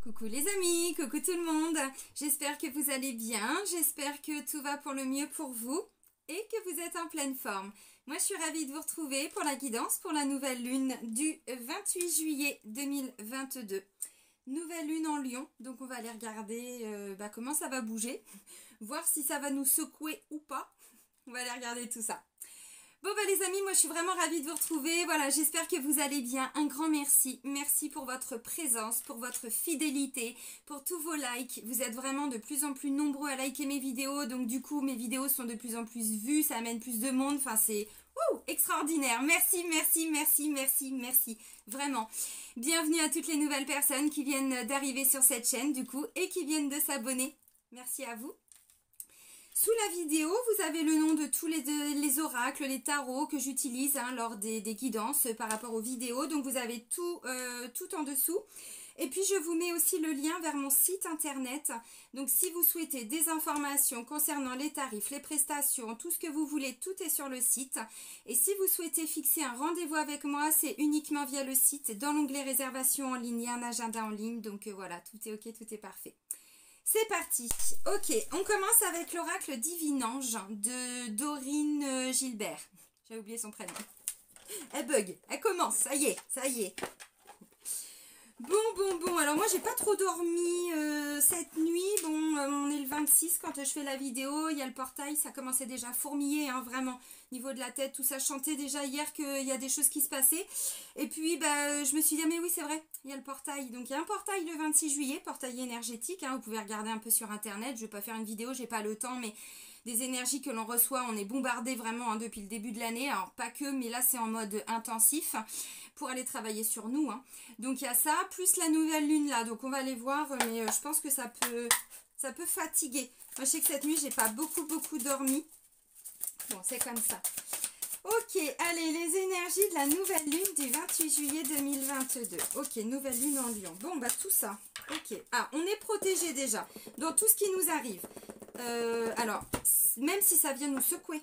Coucou les amis, coucou tout le monde. J'espère que vous allez bien, j'espère que tout va pour le mieux pour vous et que vous êtes en pleine forme. Moi je suis ravie de vous retrouver pour la guidance pour la nouvelle lune du 28 juillet 2022. Nouvelle lune en Lion, donc on va aller regarder comment ça va bouger, voir si ça va nous secouer ou pas. On va aller regarder tout ça. Bon les amis, moi je suis vraiment ravie de vous retrouver, voilà, j'espère que vous allez bien, un grand merci, merci pour votre présence, pour votre fidélité, pour tous vos likes, vous êtes vraiment de plus en plus nombreux à liker mes vidéos, donc du coup mes vidéos sont de plus en plus vues, ça amène plus de monde, enfin c'est extraordinaire, merci, merci, merci, merci, merci, vraiment. Bienvenue à toutes les nouvelles personnes qui viennent d'arriver sur cette chaîne du coup et qui viennent de s'abonner, merci à vous. Sous la vidéo, vous avez le nom de tous les oracles, les tarots que j'utilise lors des guidances par rapport aux vidéos. Donc vous avez tout en dessous. Et puis je vous mets aussi le lien vers mon site internet. Donc si vous souhaitez des informations concernant les tarifs, les prestations, tout ce que vous voulez, tout est sur le site. Et si vous souhaitez fixer un rendez-vous avec moi, c'est uniquement via le site. Dans l'onglet réservation en ligne, il y a un agenda en ligne. Donc voilà, tout est ok, tout est parfait. C'est parti. Ok, on commence avec l'oracle Divinange de Dorine Gilbert. J'ai oublié son prénom. Elle bug, elle commence, ça y est, ça y est. Bon, alors moi j'ai pas trop dormi cette nuit, on est le 26 quand je fais la vidéo, il y a le portail, ça commençait déjà à fourmiller, vraiment, niveau de la tête, tout ça, je chantais déjà hier qu'il y a des choses qui se passaient, et puis je me suis dit, mais oui c'est vrai, il y a le portail, donc il y a un portail le 26 juillet, portail énergétique, vous pouvez regarder un peu sur internet, je vais pas faire une vidéo, j'ai pas le temps, mais des énergies que l'on reçoit, on est bombardé vraiment depuis le début de l'année, alors pas que, mais là c'est en mode intensif, pour aller travailler sur nous. Donc il y a ça, plus la nouvelle lune là. Donc on va aller voir, mais je pense que ça peut fatiguer. Moi je sais que cette nuit, j'ai pas beaucoup dormi. Bon, c'est comme ça. Ok, allez, les énergies de la nouvelle lune du 28 juillet 2022. Ok, nouvelle lune en Lion. Bon, tout ça. Ok. Ah, on est protégé déjà dans tout ce qui nous arrive. Alors, même si ça vient nous secouer,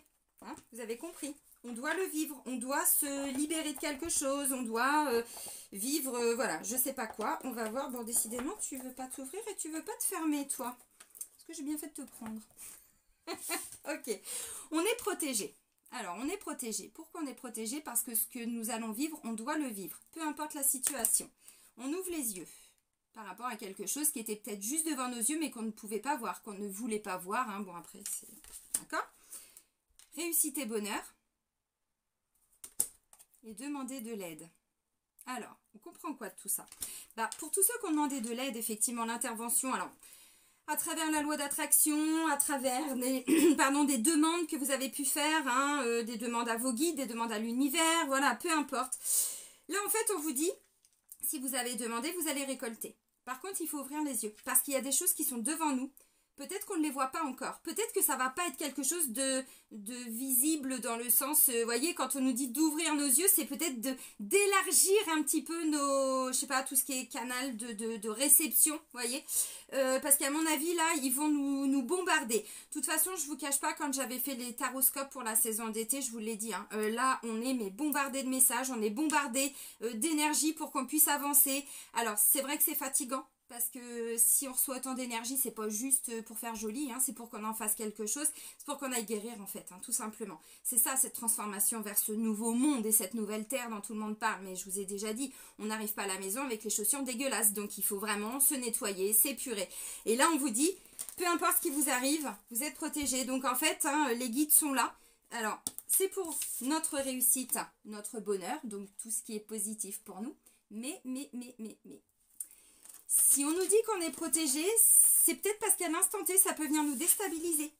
vous avez compris. On doit le vivre, on doit se libérer de quelque chose, on doit vivre, voilà, je sais pas quoi. On va voir, bon, décidément, tu veux pas t'ouvrir et tu veux pas te fermer, toi. Est-ce que j'ai bien fait de te prendre? Ok, on est protégé. Alors, on est protégé. Pourquoi on est protégé? Parce que ce que nous allons vivre, on doit le vivre, peu importe la situation. On ouvre les yeux par rapport à quelque chose qui était peut-être juste devant nos yeux, mais qu'on ne pouvait pas voir, qu'on ne voulait pas voir. Bon, après, c'est... D'accord? Réussite et bonheur. Et demander de l'aide. Alors, on comprend quoi de tout ça? Pour tous ceux qui ont demandé de l'aide, effectivement, l'intervention, alors, à travers la loi d'attraction, à travers des, des demandes que vous avez pu faire, des demandes à vos guides, des demandes à l'univers, voilà, peu importe. Là, en fait, on vous dit, si vous avez demandé, vous allez récolter. Par contre, il faut ouvrir les yeux, parce qu'il y a des choses qui sont devant nous. Peut-être qu'on ne les voit pas encore. Peut-être que ça va pas être quelque chose de visible dans le sens, vous voyez, quand on nous dit d'ouvrir nos yeux, c'est peut-être d'élargir un petit peu nos, je sais pas, tout ce qui est canal de réception, vous voyez. Parce qu'à mon avis, là, ils vont nous bombarder. De toute façon, je vous cache pas, quand j'avais fait les taroscopes pour la saison d'été, je vous l'ai dit, là, on est bombardé de messages, on est bombardé d'énergie pour qu'on puisse avancer. Alors, c'est vrai que c'est fatigant. Parce que si on reçoit autant d'énergie, c'est pas juste pour faire joli, c'est pour qu'on en fasse quelque chose, c'est pour qu'on aille guérir en fait, tout simplement. C'est ça, cette transformation vers ce nouveau monde et cette nouvelle terre dont tout le monde parle. Mais je vous ai déjà dit, on n'arrive pas à la maison avec les chaussures dégueulasses, donc il faut vraiment se nettoyer, s'épurer. Et là, on vous dit, peu importe ce qui vous arrive, vous êtes protégés. Donc en fait, les guides sont là. Alors, c'est pour notre réussite, notre bonheur, donc tout ce qui est positif pour nous. Mais... Si on nous dit qu'on est protégé, c'est peut-être parce qu'à l'instant T, ça peut venir nous déstabiliser.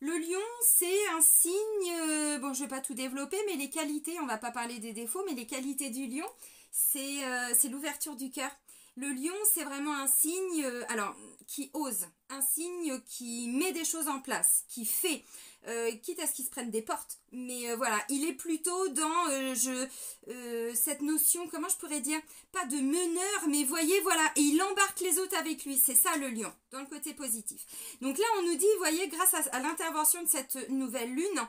Le lion, c'est un signe, bon, je ne vais pas tout développer, mais les qualités, on ne va pas parler des défauts, mais les qualités du lion, c'est l'ouverture du cœur. Le lion, c'est vraiment un signe, qui ose, un signe qui met des choses en place, qui fait, quitte à ce qu'il se prenne des portes. Mais voilà, il est plutôt dans cette notion, comment je pourrais dire, pas de meneur, mais voyez, voilà, et il embarque les autres avec lui. C'est ça le lion, dans le côté positif. Donc là, on nous dit, voyez, grâce à l'intervention de cette nouvelle lune,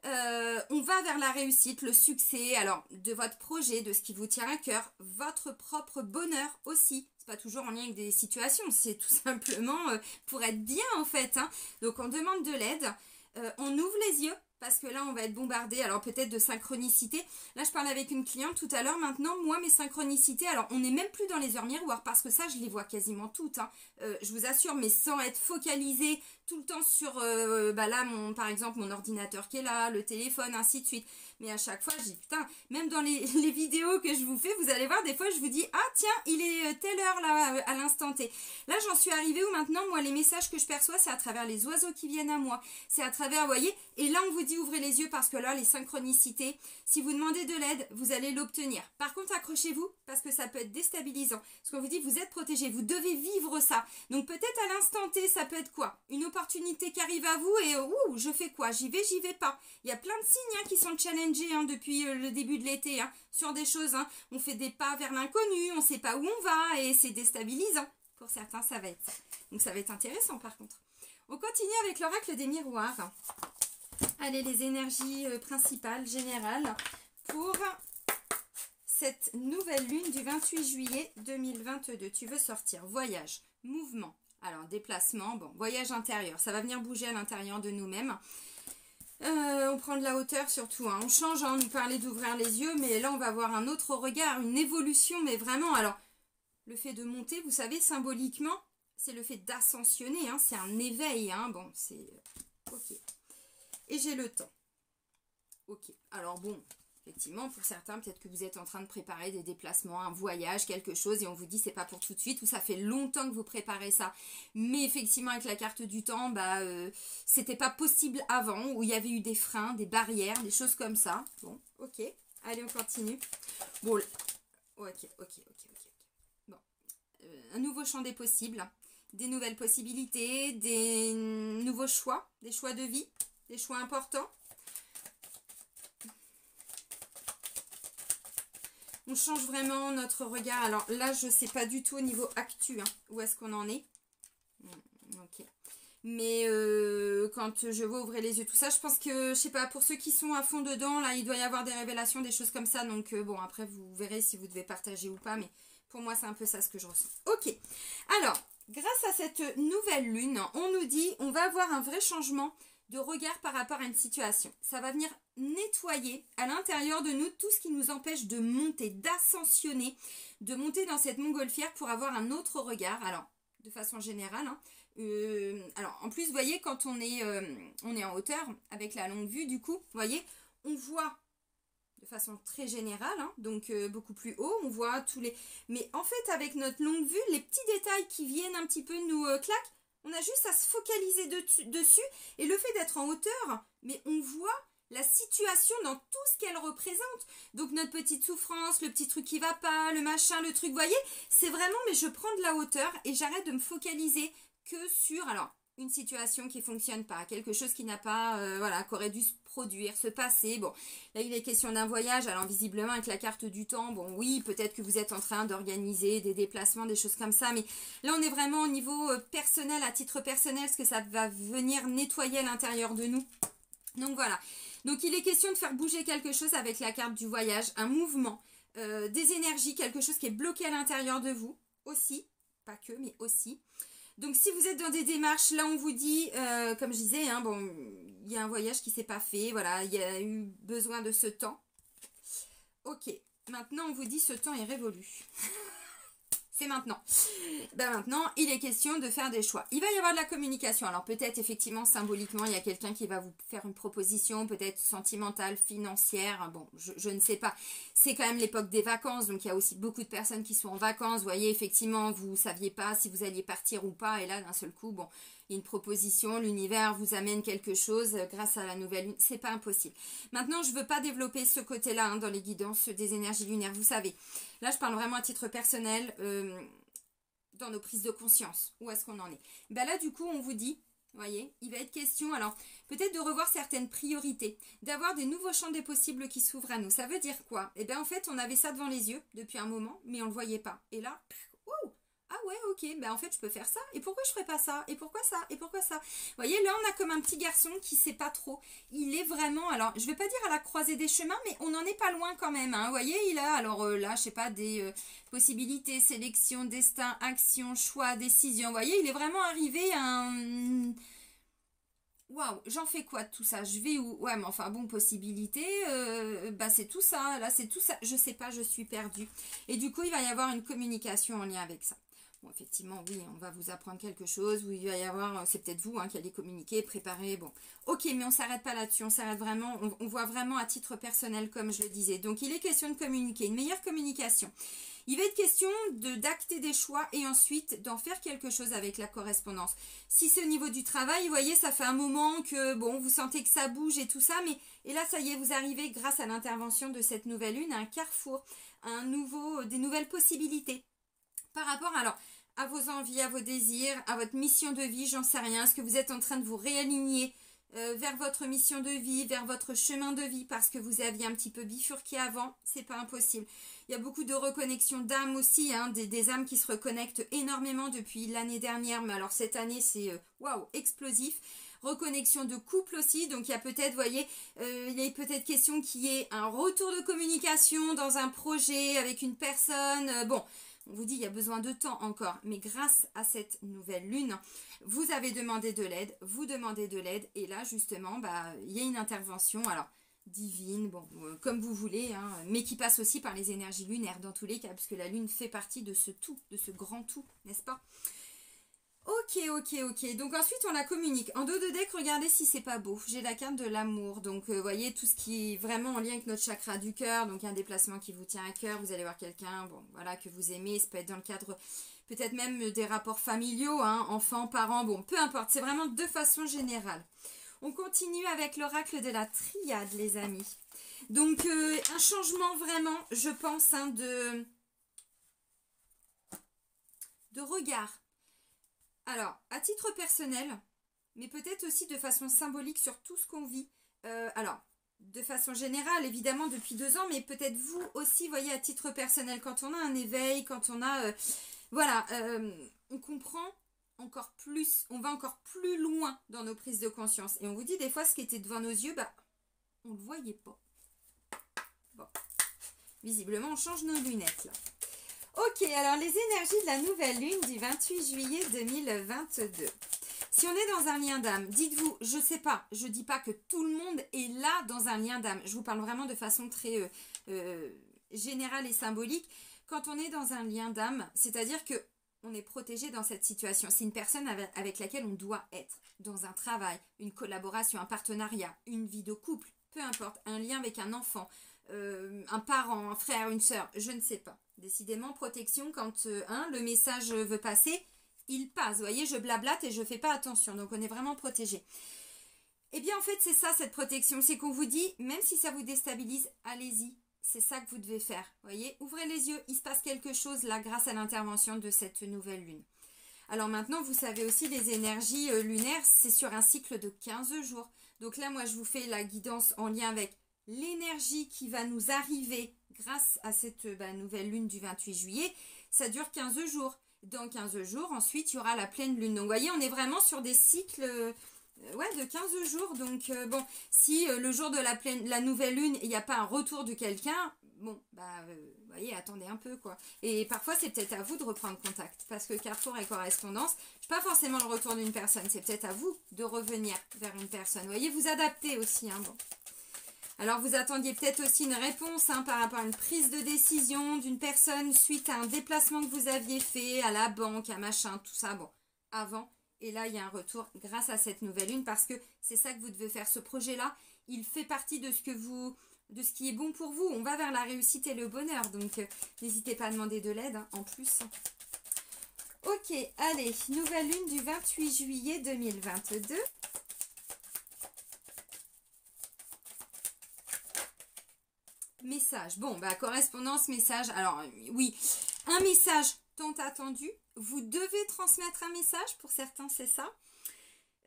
on va vers la réussite, le succès, alors de votre projet, de ce qui vous tient à cœur, votre propre bonheur aussi, c'est pas toujours en lien avec des situations, c'est tout simplement pour être bien en fait. Hein. Donc on demande de l'aide, on ouvre les yeux, parce que là on va être bombardé, alors peut-être de synchronicité. Là je parlais avec une cliente tout à l'heure, maintenant moi mes synchronicités, alors on n'est même plus dans les heures miroirs, parce que ça je les vois quasiment toutes, hein. Je vous assure, mais sans être focalisé tout le temps sur, là par exemple mon ordinateur qui est là, le téléphone, ainsi de suite. Mais à chaque fois je dis putain, même dans les vidéos que je vous fais, vous allez voir, des fois je vous dis, ah tiens, il est telle heure là, à l'instant T. Là j'en suis arrivée où maintenant, moi les messages que je perçois, c'est à travers les oiseaux qui viennent à moi, c'est à travers, vous voyez, et là on vous dit ouvrez les yeux parce que là les synchronicités, si vous demandez de l'aide, vous allez l'obtenir. Par contre accrochez-vous parce que ça peut être déstabilisant, parce qu'on vous dit vous êtes protégé, vous devez vivre ça. Donc peut-être à l'instant T, ça peut être quoi? Une opportunité qui arrive à vous et ouh, je fais quoi? J'y vais pas. Il y a plein de signes hein, qui sont challengés hein, depuis le début de l'été hein, sur des choses. Hein. On fait des pas vers l'inconnu, on sait pas où on va et c'est déstabilisant. Pour certains, ça va être ça. Donc ça va être intéressant par contre. On continue avec l'oracle des miroirs. Allez, les énergies principales, générales, pour cette nouvelle lune du 28 juillet 2022. Tu veux sortir, voyage, mouvement, alors déplacement, bon, voyage intérieur, ça va venir bouger à l'intérieur de nous-mêmes. On prend de la hauteur surtout, hein. On change, hein, on nous parlait d'ouvrir les yeux, mais là on va avoir un autre regard, une évolution, mais vraiment, alors, le fait de monter, vous savez, symboliquement, c'est le fait d'ascensionner, hein, c'est un éveil, hein, bon, c'est... ok. Et j'ai le temps. Ok, alors bon, effectivement, pour certains, peut-être que vous êtes en train de préparer des déplacements, un voyage, quelque chose, et on vous dit c'est pas pour tout de suite, ou ça fait longtemps que vous préparez ça. Mais effectivement, avec la carte du temps, c'était pas possible avant, où il y avait eu des freins, des barrières, des choses comme ça. Bon, ok, allez, on continue. Bon, ok. Bon, un nouveau champ des possibles, des nouvelles possibilités, des nouveaux choix, des choix de vie, des choix importants. On change vraiment notre regard. Alors là, je ne sais pas du tout au niveau actu, hein, où est-ce qu'on en est. Ok. Mais quand je vois ouvrir les yeux, tout ça, je pense que, je sais pas, pour ceux qui sont à fond dedans, là, il doit y avoir des révélations, des choses comme ça. Donc bon, après, vous verrez si vous devez partager ou pas. Mais pour moi, c'est un peu ça ce que je ressens. Ok. Alors, grâce à cette nouvelle lune, on nous dit, on va avoir un vrai changement de regard par rapport à une situation. Ça va venir nettoyer à l'intérieur de nous tout ce qui nous empêche de monter, d'ascensionner, de monter dans cette montgolfière pour avoir un autre regard. Alors, de façon générale, hein, alors en plus, vous voyez, quand on est en hauteur, avec la longue vue, du coup, vous voyez, on voit de façon très générale, hein, donc beaucoup plus haut, on voit tous les... Mais en fait, avec notre longue vue, les petits détails qui viennent un petit peu nous claquent, on a juste à se focaliser dessus, et le fait d'être en hauteur, mais on voit la situation dans tout ce qu'elle représente. Donc notre petite souffrance, le petit truc qui va pas, le machin, le truc, vous voyez, c'est vraiment, mais je prends de la hauteur et j'arrête de me focaliser que sur, alors, une situation qui fonctionne pas, quelque chose qui n'a pas, voilà, qui aurait dû se produire, se passer. Bon, là il est question d'un voyage, alors visiblement avec la carte du temps, bon oui, peut-être que vous êtes en train d'organiser des déplacements, des choses comme ça, mais là on est vraiment au niveau personnel, à titre personnel, parce que ça va venir nettoyer à l'intérieur de nous. Donc voilà, donc il est question de faire bouger quelque chose avec la carte du voyage, un mouvement, des énergies, quelque chose qui est bloqué à l'intérieur de vous, aussi, pas que, mais aussi. Donc si vous êtes dans des démarches, là on vous dit, comme je disais, hein, bon, il y a un voyage qui s'est pas fait, voilà, il y a eu besoin de ce temps. Ok, maintenant on vous dit ce temps est révolu. C'est maintenant. Maintenant, il est question de faire des choix. Il va y avoir de la communication. Alors peut-être effectivement symboliquement, il y a quelqu'un qui va vous faire une proposition, peut-être sentimentale, financière. Bon, je ne sais pas. C'est quand même l'époque des vacances, donc il y a aussi beaucoup de personnes qui sont en vacances. Vous voyez, effectivement, vous ne saviez pas si vous alliez partir ou pas. Et là, d'un seul coup, bon, il y a une proposition, l'univers vous amène quelque chose grâce à la nouvelle lune. C'est pas impossible. Maintenant, je ne veux pas développer ce côté-là hein, dans les guidances des énergies lunaires. Vous savez, là, je parle vraiment à titre personnel. Dans nos prises de conscience, où est-ce qu'on en est? Là du coup on vous dit, vous voyez, il va être question alors peut-être de revoir certaines priorités, d'avoir des nouveaux champs des possibles qui s'ouvrent à nous. Ça veut dire quoi? En fait on avait ça devant les yeux depuis un moment mais on le voyait pas, et là, ouh, ah ouais ok, ben en fait je peux faire ça, et pourquoi je ferais pas ça, et pourquoi ça, et pourquoi ça. Vous voyez, là on a comme un petit garçon qui sait pas trop, il est vraiment, alors je vais pas dire à la croisée des chemins, mais on n'en est pas loin quand même, hein. Vous voyez, il a alors là, je sais pas, des possibilités, sélection, destin, action, choix, décision, vous voyez, il est vraiment arrivé à un... Waouh, j'en fais quoi de tout ça? Je vais où? Ouais, mais enfin bon, possibilité, bah c'est tout ça, là c'est tout ça, je sais pas, je suis perdue. Et du coup, il va y avoir une communication en lien avec ça. Bon, effectivement, oui, on va vous apprendre quelque chose, où il va y avoir, c'est peut-être vous hein, qui allez communiquer, préparer, bon. Ok, mais on s'arrête pas là-dessus, on s'arrête vraiment, on voit vraiment à titre personnel, comme je le disais. Donc, il est question de communiquer, une meilleure communication. Il va être question d'acter des choix et ensuite d'en faire quelque chose avec la correspondance. Si c'est au niveau du travail, vous voyez, ça fait un moment que, bon, vous sentez que ça bouge et tout ça, mais, et là, ça y est, vous arrivez grâce à l'intervention de cette nouvelle lune à un carrefour, des nouvelles possibilités. Par rapport, alors, à vos envies, à vos désirs, à votre mission de vie, j'en sais rien, est-ce que vous êtes en train de vous réaligner vers votre mission de vie, vers votre chemin de vie, parce que vous aviez un petit peu bifurqué avant, c'est pas impossible. Il y a beaucoup de reconnexion d'âmes aussi, hein, des âmes qui se reconnectent énormément depuis l'année dernière, mais alors cette année c'est waouh, explosif. Reconnexion de couple aussi, donc il y a peut-être, vous voyez, il est peut-être question qu'il y ait un retour de communication dans un projet avec une personne, bon... On vous dit, il y a besoin de temps encore. Mais grâce à cette nouvelle lune, vous avez demandé de l'aide, vous demandez de l'aide. Et là, justement, bah, il y a une intervention, alors divine, bon, comme vous voulez, hein, mais qui passe aussi par les énergies lunaires dans tous les cas, parce que la lune fait partie de ce tout, de ce grand tout, n'est-ce pas? Ok. Donc ensuite, on la communique. En dos de deck, regardez si c'est pas beau. J'ai la carte de l'amour. Donc, vous voyez, tout ce qui est vraiment en lien avec notre chakra du cœur. Donc, un déplacement qui vous tient à cœur. Vous allez voir quelqu'un, bon, voilà, que vous aimez. Ça peut être dans le cadre, peut-être même des rapports familiaux, hein, enfants, parents, bon, peu importe. C'est vraiment de façon générale. On continue avec l'oracle de la triade, les amis. Donc, un changement vraiment, je pense, hein, de regard. Alors, à titre personnel, mais peut-être aussi de façon symbolique sur tout ce qu'on vit. Alors, de façon générale, évidemment, depuis 2 ans, mais peut-être vous aussi, voyez, à titre personnel, quand on a un éveil, quand on a... voilà, on comprend encore plus, on va encore plus loin dans nos prises de conscience. Et on vous dit, des fois, ce qui était devant nos yeux, bah, on ne le voyait pas. Bon, visiblement, on change nos lunettes, là. Ok, alors les énergies de la nouvelle lune du 28 juillet 2022. Si on est dans un lien d'âme, dites-vous, je sais pas, je dis pas que tout le monde est là dans un lien d'âme. Je vous parle vraiment de façon très générale et symbolique. Quand on est dans un lien d'âme, c'est-à-dire que on est protégé dans cette situation. C'est une personne avec laquelle on doit être dans un travail, une collaboration, un partenariat, une vie de couple, peu importe, un lien avec un enfant, un parent, un frère, une sœur, je ne sais pas. Décidément, protection, quand le message veut passer, il passe. Vous voyez, je blablate et je ne fais pas attention. Donc, on est vraiment protégé. Eh bien, en fait, c'est ça, cette protection. C'est qu'on vous dit, même si ça vous déstabilise, allez-y. C'est ça que vous devez faire. Vous voyez, ouvrez les yeux. Il se passe quelque chose là grâce à l'intervention de cette nouvelle lune. Alors maintenant, vous savez aussi, les énergies lunaires, c'est sur un cycle de 15 jours. Donc là, moi, je vous fais la guidance en lien avec l'énergie qui va nous arriver grâce à cette nouvelle lune du 28 juillet, ça dure 15 jours. Dans 15 jours, ensuite, il y aura la pleine lune. Donc, vous voyez, on est vraiment sur des cycles de 15 jours. Donc, bon, si le jour de la nouvelle lune, il n'y a pas un retour de quelqu'un, bon, vous voyez, attendez un peu, quoi. Et parfois, c'est peut-être à vous de reprendre contact. Parce que carrefour et correspondance, je pas forcément le retour d'une personne. C'est peut-être à vous de revenir vers une personne. Vous voyez, vous adaptez aussi, hein, bon. Alors, vous attendiez peut-être aussi une réponse par rapport à une prise de décision d'une personne suite à un déplacement que vous aviez fait à la banque, à machin, tout ça, bon, avant. Et là, il y a un retour grâce à cette nouvelle lune parce que c'est ça que vous devez faire. Ce projet-là, il fait partie de ce qui est bon pour vous. On va vers la réussite et le bonheur. Donc, n'hésitez pas à demander de l'aide en plus. Ok, allez, nouvelle lune du 28 juillet 2022. Message. Bon, correspondance, message. Alors, oui, un message tant attendu. Vous devez transmettre un message. Pour certains, c'est ça.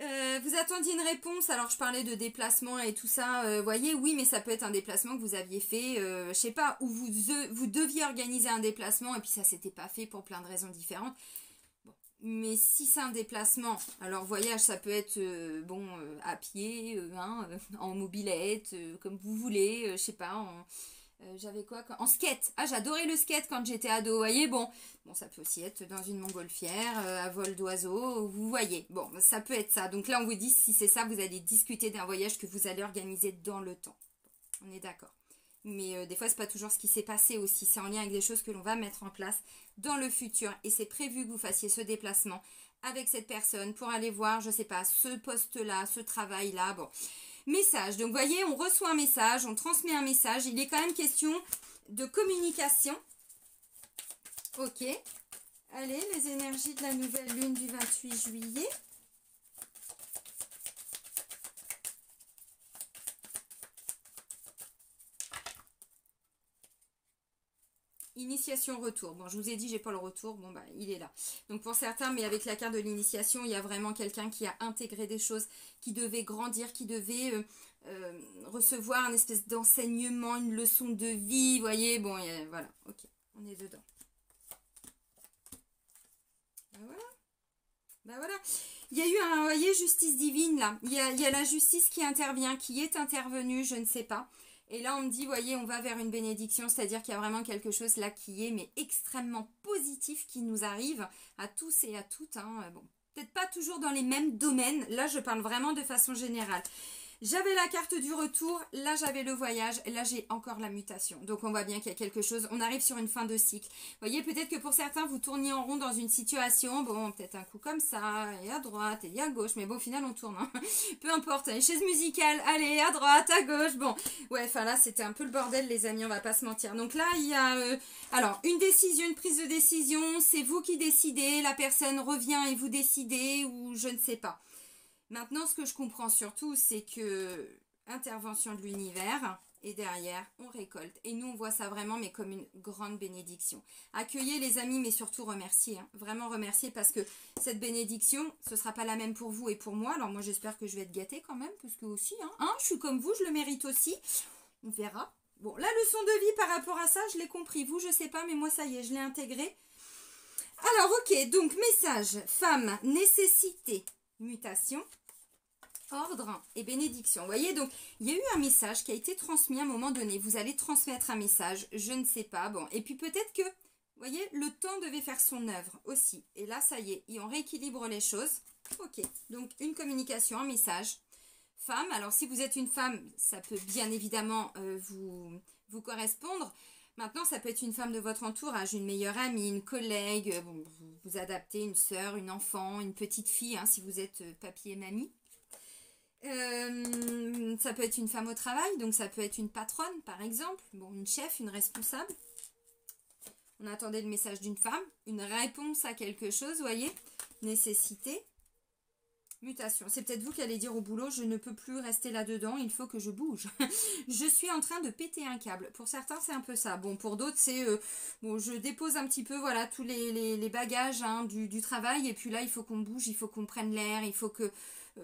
Vous attendiez une réponse. Alors, je parlais de déplacement et tout ça. Voyez, oui, mais ça peut être un déplacement que vous aviez fait, je sais pas, où vous deviez organiser un déplacement et puis ça s'était pas fait pour plein de raisons différentes. Mais si c'est un déplacement, alors voyage, ça peut être à pied, en mobilette, comme vous voulez, je sais pas, j'avais quoi en skate. Ah, j'adorais le skate quand j'étais ado, vous voyez, bon, ça peut aussi être dans une montgolfière, à vol d'oiseau, vous voyez, bon, ça peut être ça. Donc là, on vous dit, si c'est ça, vous allez discuter d'un voyage que vous allez organiser dans le temps. On est d'accord. Mais des fois, c'est pas toujours ce qui s'est passé aussi. C'est en lien avec des choses que l'on va mettre en place dans le futur. Et c'est prévu que vous fassiez ce déplacement avec cette personne pour aller voir, je sais pas, ce poste-là, ce travail-là. Bon, message. Donc, vous voyez, on reçoit un message, on transmet un message. Il est quand même question de communication. Ok. Allez, les énergies de la nouvelle lune du 28 juillet. Initiation retour. Bon, je vous ai dit, j'ai pas le retour. Bon, bah, il est là. Donc, pour certains, mais avec la carte de l'initiation, il y a vraiment quelqu'un qui a intégré des choses, qui devait grandir, qui devait recevoir un espèce d'enseignement, une leçon de vie. Vous voyez, bon, voilà. Ok, on est dedans. Ben voilà. Ben voilà. Il y a eu un, vous voyez, justice divine, là. Il y a la justice qui intervient, qui est intervenue, je ne sais pas. Et là, on me dit, voyez, on va vers une bénédiction, c'est-à-dire qu'il y a vraiment quelque chose là qui est, mais extrêmement positif, qui nous arrive à tous et à toutes. Hein. Bon, peut-être pas toujours dans les mêmes domaines. Là, je parle vraiment de façon générale. J'avais la carte du retour, là j'avais le voyage, et là j'ai encore la mutation. Donc on voit bien qu'il y a quelque chose, on arrive sur une fin de cycle. Vous voyez, peut-être que pour certains, vous tourniez en rond dans une situation, bon, peut-être un coup comme ça, et à droite, et à gauche, mais bon, au final on tourne. Hein. Peu importe, les chaises musicales, allez, à droite, à gauche, bon. Ouais, enfin là, c'était un peu le bordel, les amis, on va pas se mentir. Donc là, il y a, alors, une décision, une prise de décision, c'est vous qui décidez, la personne revient et vous décidez, ou je ne sais pas. Maintenant, ce que je comprends surtout, c'est que intervention de l'univers et derrière, on récolte. Et nous, on voit ça vraiment, mais comme une grande bénédiction. Accueillez les amis, mais surtout remerciez. Hein. Vraiment remerciez parce que cette bénédiction, ce ne sera pas la même pour vous et pour moi. Alors moi, j'espère que je vais être gâtée quand même, parce que aussi, je suis comme vous, je le mérite aussi. On verra. Bon, la leçon de vie par rapport à ça, je l'ai compris. Vous, je ne sais pas, mais moi, ça y est, je l'ai intégré. Alors, ok, donc message, femme, nécessité, mutation, ordre et bénédiction. Vous voyez, donc, il y a eu un message qui a été transmis à un moment donné. Vous allez transmettre un message, je ne sais pas. Bon, et puis peut-être que, vous voyez, le temps devait faire son œuvre aussi. Et là, ça y est, et on rééquilibre les choses. Ok, donc une communication, un message. Femme, alors si vous êtes une femme, ça peut bien évidemment vous correspondre. Maintenant, ça peut être une femme de votre entourage, une meilleure amie, une collègue, vous adaptez, une sœur, une enfant, une petite fille, hein, si vous êtes papy et mamie. Ça peut être une femme au travail, donc ça peut être une patronne, par exemple, bon, une chef, une responsable. On attendait le message d'une femme, une réponse à quelque chose, vous voyez, nécessité. Mutation. C'est peut-être vous qui allez dire au boulot, je ne peux plus rester là-dedans, il faut que je bouge. Je suis en train de péter un câble. Pour certains, c'est un peu ça. Bon, pour d'autres, c'est, je dépose un petit peu, voilà, tous les bagages du travail. Et puis là, il faut qu'on bouge, il faut qu'on prenne l'air, il faut que,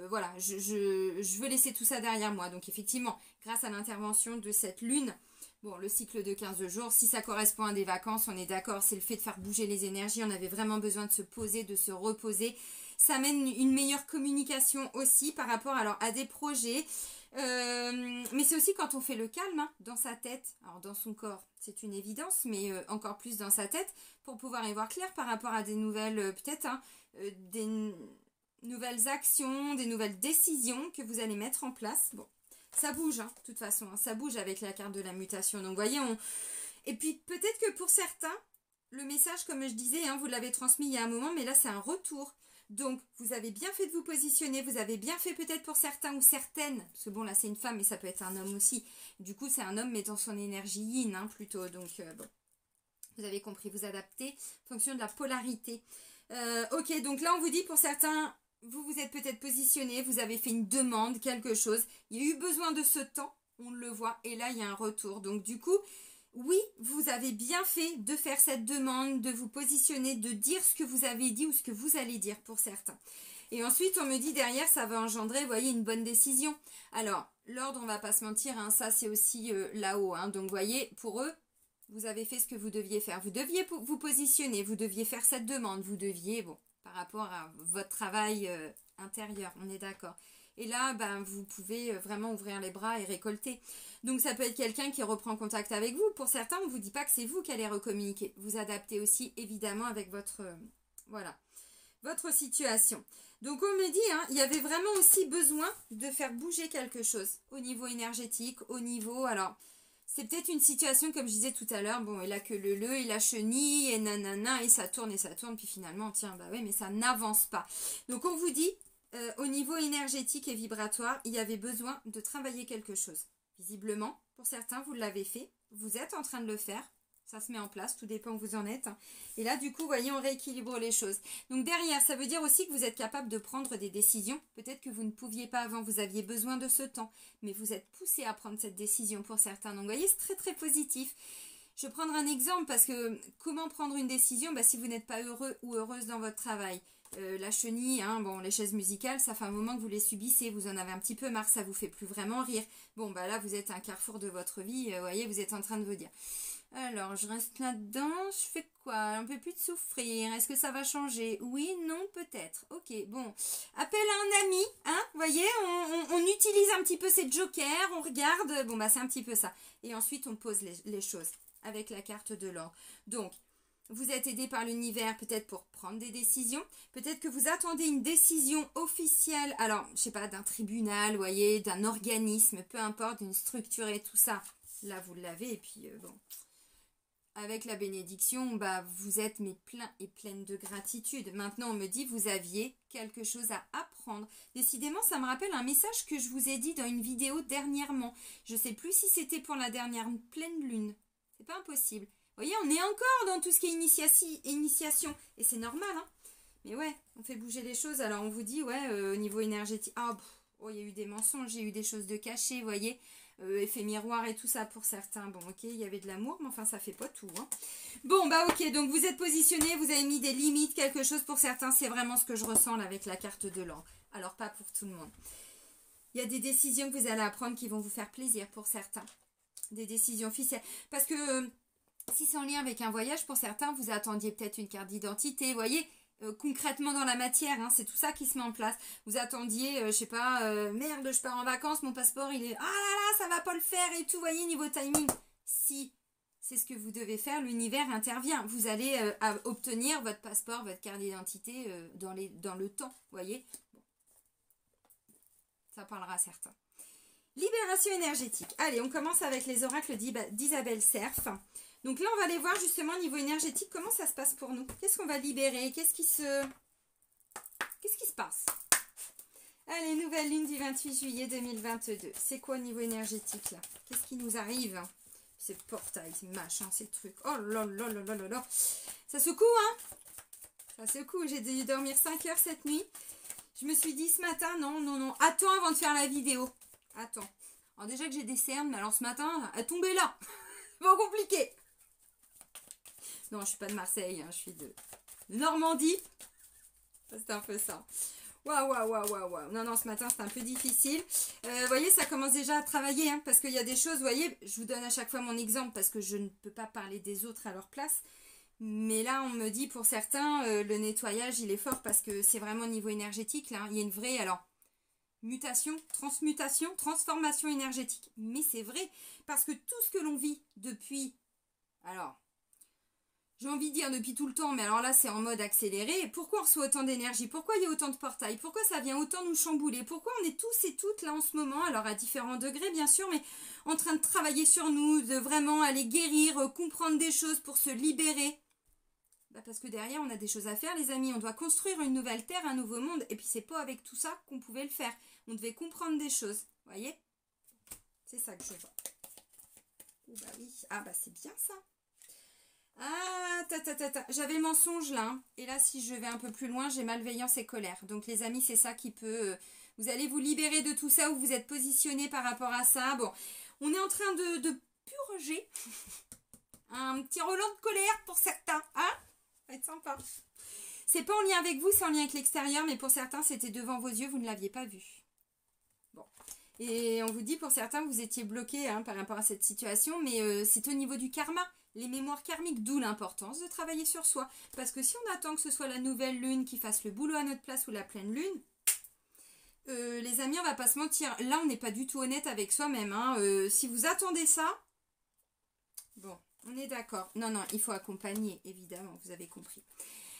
voilà, je veux laisser tout ça derrière moi. Donc effectivement, grâce à l'intervention de cette lune, bon, le cycle de 15 jours, si ça correspond à des vacances, on est d'accord, c'est le fait de faire bouger les énergies. On avait vraiment besoin de se poser, de se reposer. Ça amène une meilleure communication aussi par rapport alors, à des projets. Mais c'est aussi quand on fait le calme dans sa tête. Alors dans son corps, c'est une évidence, mais encore plus dans sa tête pour pouvoir y voir clair par rapport à des nouvelles, peut-être, des nouvelles actions, des nouvelles décisions que vous allez mettre en place. Bon, ça bouge, de toute façon. Ça bouge avec la carte de la mutation. Donc, vous voyez, et puis peut-être que pour certains, le message, comme je disais, vous l'avez transmis il y a un moment, mais là, c'est un retour. Donc, vous avez bien fait de vous positionner, vous avez bien fait peut-être pour certains ou certaines, parce que bon, là, c'est une femme, mais ça peut être un homme aussi. Du coup, c'est un homme, mais dans son énergie yin, plutôt. Donc, bon, vous avez compris, vous adaptez en fonction de la polarité. Ok, donc là, on vous dit pour certains, vous vous êtes peut-être positionné, vous avez fait une demande, quelque chose. Il y a eu besoin de ce temps, on le voit, et là, il y a un retour. Donc, du coup, oui, vous avez bien fait de faire cette demande, de vous positionner, de dire ce que vous avez dit ou ce que vous allez dire pour certains. Et ensuite, on me dit derrière, ça va engendrer, vous voyez, une bonne décision. Alors, l'ordre, on va pas se mentir, ça c'est aussi là-haut. Donc, vous voyez, pour eux, vous avez fait ce que vous deviez faire. Vous deviez vous positionner, vous deviez faire cette demande, vous deviez, bon, par rapport à votre travail intérieur, on est d'accord. Et là, ben, vous pouvez vraiment ouvrir les bras et récolter. Donc ça peut être quelqu'un qui reprend contact avec vous. Pour certains, on ne vous dit pas que c'est vous qui allez recommuniquer. Vous adaptez aussi évidemment avec votre, voilà, votre situation. Donc on me dit, hein, il y avait vraiment aussi besoin de faire bouger quelque chose au niveau énergétique, au niveau... Alors, c'est peut-être une situation, comme je disais tout à l'heure, bon, il a que le et la chenille, et nanana, et ça tourne, puis finalement, tiens, bah oui, mais ça n'avance pas. Donc on vous dit... au niveau énergétique et vibratoire, il y avait besoin de travailler quelque chose. Visiblement, pour certains, vous l'avez fait. Vous êtes en train de le faire. Ça se met en place, tout dépend où vous en êtes. Et là, du coup, vous voyez, on rééquilibre les choses. Donc derrière, ça veut dire aussi que vous êtes capable de prendre des décisions. Peut-être que vous ne pouviez pas avant, vous aviez besoin de ce temps. Mais vous êtes poussé à prendre cette décision pour certains. Donc vous voyez, c'est très très positif. Je vais prendre un exemple parce que comment prendre une décision si vous n'êtes pas heureux ou heureuse dans votre travail. La chenille, hein, bon, les chaises musicales, ça fait un moment que vous les subissez, vous en avez un petit peu marre, ça vous fait plus vraiment rire. Bon, bah là, vous êtes à un carrefour de votre vie, vous voyez, vous êtes en train de vous dire. Alors, je reste là-dedans, je fais quoi? Un peu plus de souffrir, est-ce que ça va changer? Oui, non, peut-être. Ok, bon, appel à un ami, hein, vous voyez, on utilise un petit peu ces jokers, on regarde, bon, bah c'est un petit peu ça. Et ensuite, on pose les choses avec la carte de l'ordre. Donc, vous êtes aidé par l'univers peut-être pour prendre des décisions. Peut-être que vous attendez une décision officielle. Alors, je sais pas, d'un tribunal, vous voyez, d'un organisme, peu importe, d'une structure et tout ça. Là, vous l'avez. Et puis, bon, avec la bénédiction, bah, vous êtes mais plein et pleine de gratitude. Maintenant, on me dit, vous aviez quelque chose à apprendre. Décidément, ça me rappelle un message que je vous ai dit dans une vidéo dernièrement. Je sais plus si c'était pour la dernière pleine lune. C'est pas impossible. Vous voyez, on est encore dans tout ce qui est initiation. Et c'est normal, hein. Mais ouais, on fait bouger les choses. Alors, on vous dit, ouais, au niveau énergétique... Ah, il y a eu des mensonges, il y a eu des choses de cachées, vous voyez. Effet miroir et tout ça pour certains. Bon, ok, il y avait de l'amour, mais enfin, ça fait pas tout, hein. Bon, bah ok, donc vous êtes positionné, vous avez mis des limites, quelque chose pour certains. C'est vraiment ce que je ressens là avec la carte de l'or. Alors, pas pour tout le monde. Il y a des décisions que vous allez apprendre qui vont vous faire plaisir pour certains. Des décisions officielles. Parce que... si c'est en lien avec un voyage, pour certains, vous attendiez peut-être une carte d'identité, vous voyez, concrètement dans la matière, hein, c'est tout ça qui se met en place. Vous attendiez, je sais pas, merde, je pars en vacances, mon passeport, il est, ah là là, ça va pas le faire et tout, vous voyez, niveau timing. Si c'est ce que vous devez faire, l'univers intervient. Vous allez obtenir votre passeport, votre carte d'identité dans le temps, vous voyez. Bon. Ça parlera à certains. Libération énergétique. Allez, on commence avec les oracles d'Isabelle Serf. Donc là, on va aller voir justement au niveau énergétique comment ça se passe pour nous. Qu'est-ce qu'on va libérer? Qu'est-ce qui se passe? Allez, nouvelle lune du 28 juillet 2022. C'est quoi au niveau énergétique là? Qu'est-ce qui nous arrive? Ces portails, ces machins, ces trucs. Oh là là là là là là. Ça secoue, hein? Ça secoue. J'ai dû dormir 5 heures cette nuit. Je me suis dit ce matin, non. Attends avant de faire la vidéo. Attends. Alors déjà que j'ai des cernes, mais alors ce matin, à tomber là. C'est pas compliqué. Non, je suis pas de Marseille, hein, je suis de Normandie. C'est un peu ça. Waouh. Non, ce matin, c'est un peu difficile. Vous voyez, ça commence déjà à travailler, hein, parce qu'il y a des choses, vous voyez, je vous donne à chaque fois mon exemple, parce que je ne peux pas parler des autres à leur place. Mais là, on me dit, pour certains, le nettoyage, il est fort, parce que c'est vraiment au niveau énergétique, là. Il y a une vraie, alors, mutation, transmutation, transformation énergétique. Mais c'est vrai, parce que tout ce que l'on vit depuis, alors... j'ai envie de dire depuis tout le temps, mais alors là, c'est en mode accéléré. Pourquoi on reçoit autant d'énergie? Pourquoi il y a autant de portails? Pourquoi ça vient autant nous chambouler? Pourquoi on est tous et toutes là en ce moment? Alors à différents degrés, bien sûr, mais en train de travailler sur nous, de vraiment aller guérir, comprendre des choses pour se libérer. Parce que derrière, on a des choses à faire, les amis. On doit construire une nouvelle terre, un nouveau monde. Et puis, c'est pas avec tout ça qu'on pouvait le faire. On devait comprendre des choses. Vous voyez? C'est ça que je vois. Oh bah oui. Ah bah c'est bien ça. Ah, j'avais mensonge là, hein. Et là, si je vais un peu plus loin, j'ai malveillance et colère. Donc, les amis, c'est ça qui peut... vous allez vous libérer de tout ça, où vous êtes positionné par rapport à ça. Bon, on est en train de purger un petit relent de colère pour certains. Hein? Ça va être sympa. C'est pas en lien avec vous, c'est en lien avec l'extérieur, mais pour certains, c'était devant vos yeux, vous ne l'aviez pas vu. Bon. Et on vous dit, pour certains, vous étiez bloqué, hein, par rapport à cette situation, mais c'est au niveau du karma. les mémoires karmiques, d'où l'importance de travailler sur soi. Parce que si on attend que ce soit la nouvelle lune qui fasse le boulot à notre place ou la pleine lune, les amis, on va pas se mentir, là on n'est pas du tout honnête avec soi-même. Hein. Si vous attendez ça, bon, on est d'accord. Non, non, il faut accompagner, évidemment, vous avez compris.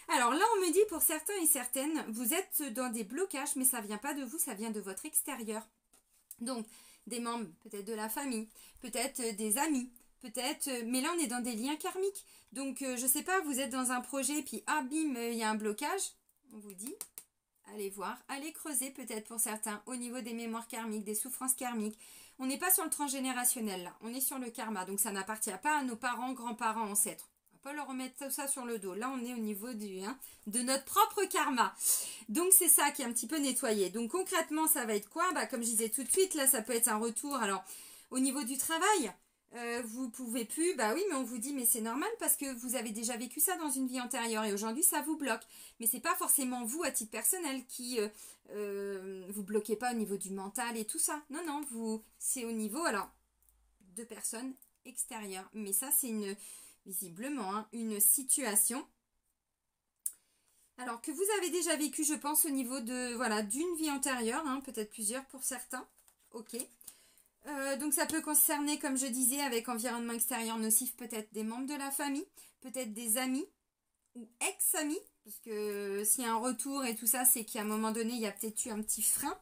Alors là, on me dit pour certains et certaines, vous êtes dans des blocages, mais ça vient pas de vous, ça vient de votre extérieur. Donc, des membres, peut-être de la famille, peut-être des amis, peut-être... mais là, on est dans des liens karmiques. Donc, je sais pas, vous êtes dans un projet, puis ah, bim, il y a un blocage. On vous dit, allez voir, allez creuser peut-être pour certains, au niveau des mémoires karmiques, des souffrances karmiques. On n'est pas sur le transgénérationnel, là. On est sur le karma. Donc, ça n'appartient pas à nos parents, grands-parents, ancêtres. Pas leur remettre tout ça sur le dos. Là, on est au niveau de notre propre karma. Donc, c'est ça qui est un petit peu nettoyé. Donc, concrètement, ça va être quoi? Bah, comme je disais tout de suite, là, ça peut être un retour. Alors, au niveau du travail, vous pouvez plus. Bah oui, mais on vous dit, mais c'est normal parce que vous avez déjà vécu ça dans une vie antérieure et aujourd'hui, ça vous bloque. Mais c'est pas forcément vous, à titre personnel, qui vous bloquez pas au niveau du mental et tout ça. Non, non, c'est au niveau, alors, de personnes extérieures. Mais ça, c'est visiblement, hein, une situation alors que vous avez déjà vécu, je pense, au niveau de, voilà, d'une vie antérieure, hein, peut-être plusieurs pour certains. Ok. Donc ça peut concerner, comme je disais, avec environnement extérieur nocif, peut-être des membres de la famille, peut-être des amis ou ex-amis, parce que s'il y a un retour et tout ça, c'est qu'à un moment donné, il y a peut-être eu un petit frein,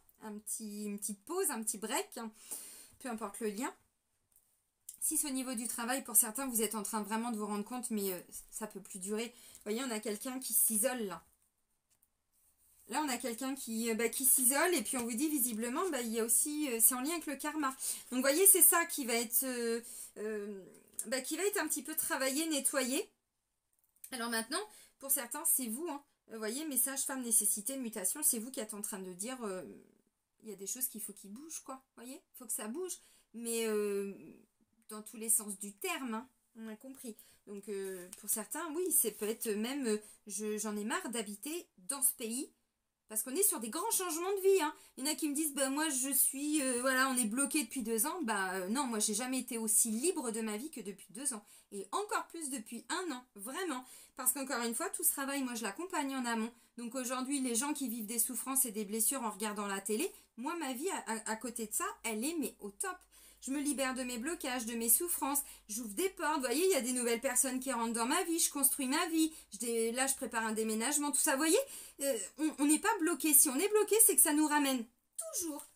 une petite pause, un petit break, hein, peu importe le lien. Si c'est au niveau du travail, pour certains, vous êtes en train vraiment de vous rendre compte, mais ça peut plus durer. Vous voyez, on a quelqu'un qui s'isole là. Là, on a quelqu'un qui s'isole et puis on vous dit visiblement, il y a aussi, c'est en lien avec le karma. Donc, vous voyez, c'est ça qui va être un petit peu travaillé, nettoyé. Alors maintenant, pour certains, c'est vous. Hein. Vous voyez, message femme, nécessité, mutation, c'est vous qui êtes en train de dire, il y a des choses qu'il faut qu'ils bougent, quoi. Vous voyez, il faut que ça bouge. Mais... dans tous les sens du terme, hein, on a compris. Donc, pour certains, oui, c'est peut-être même, j'en ai marre d'habiter dans ce pays, parce qu'on est sur des grands changements de vie. Hein. Il y en a qui me disent, moi, je suis, voilà, on est bloqué depuis 2 ans. Non, moi, j'ai jamais été aussi libre de ma vie que depuis 2 ans. Et encore plus depuis 1 an, vraiment. Parce qu'encore une fois, tout ce travail, moi, je l'accompagne en amont. Donc, aujourd'hui, les gens qui vivent des souffrances et des blessures en regardant la télé, moi, ma vie, à côté de ça, elle est, mais au top. Je me libère de mes blocages, de mes souffrances, j'ouvre des portes, vous voyez, il y a des nouvelles personnes qui rentrent dans ma vie, je construis ma vie, là je prépare un déménagement, tout ça, vous voyez, on n'est pas bloqué. Si on est bloqué, c'est que ça nous ramène toujours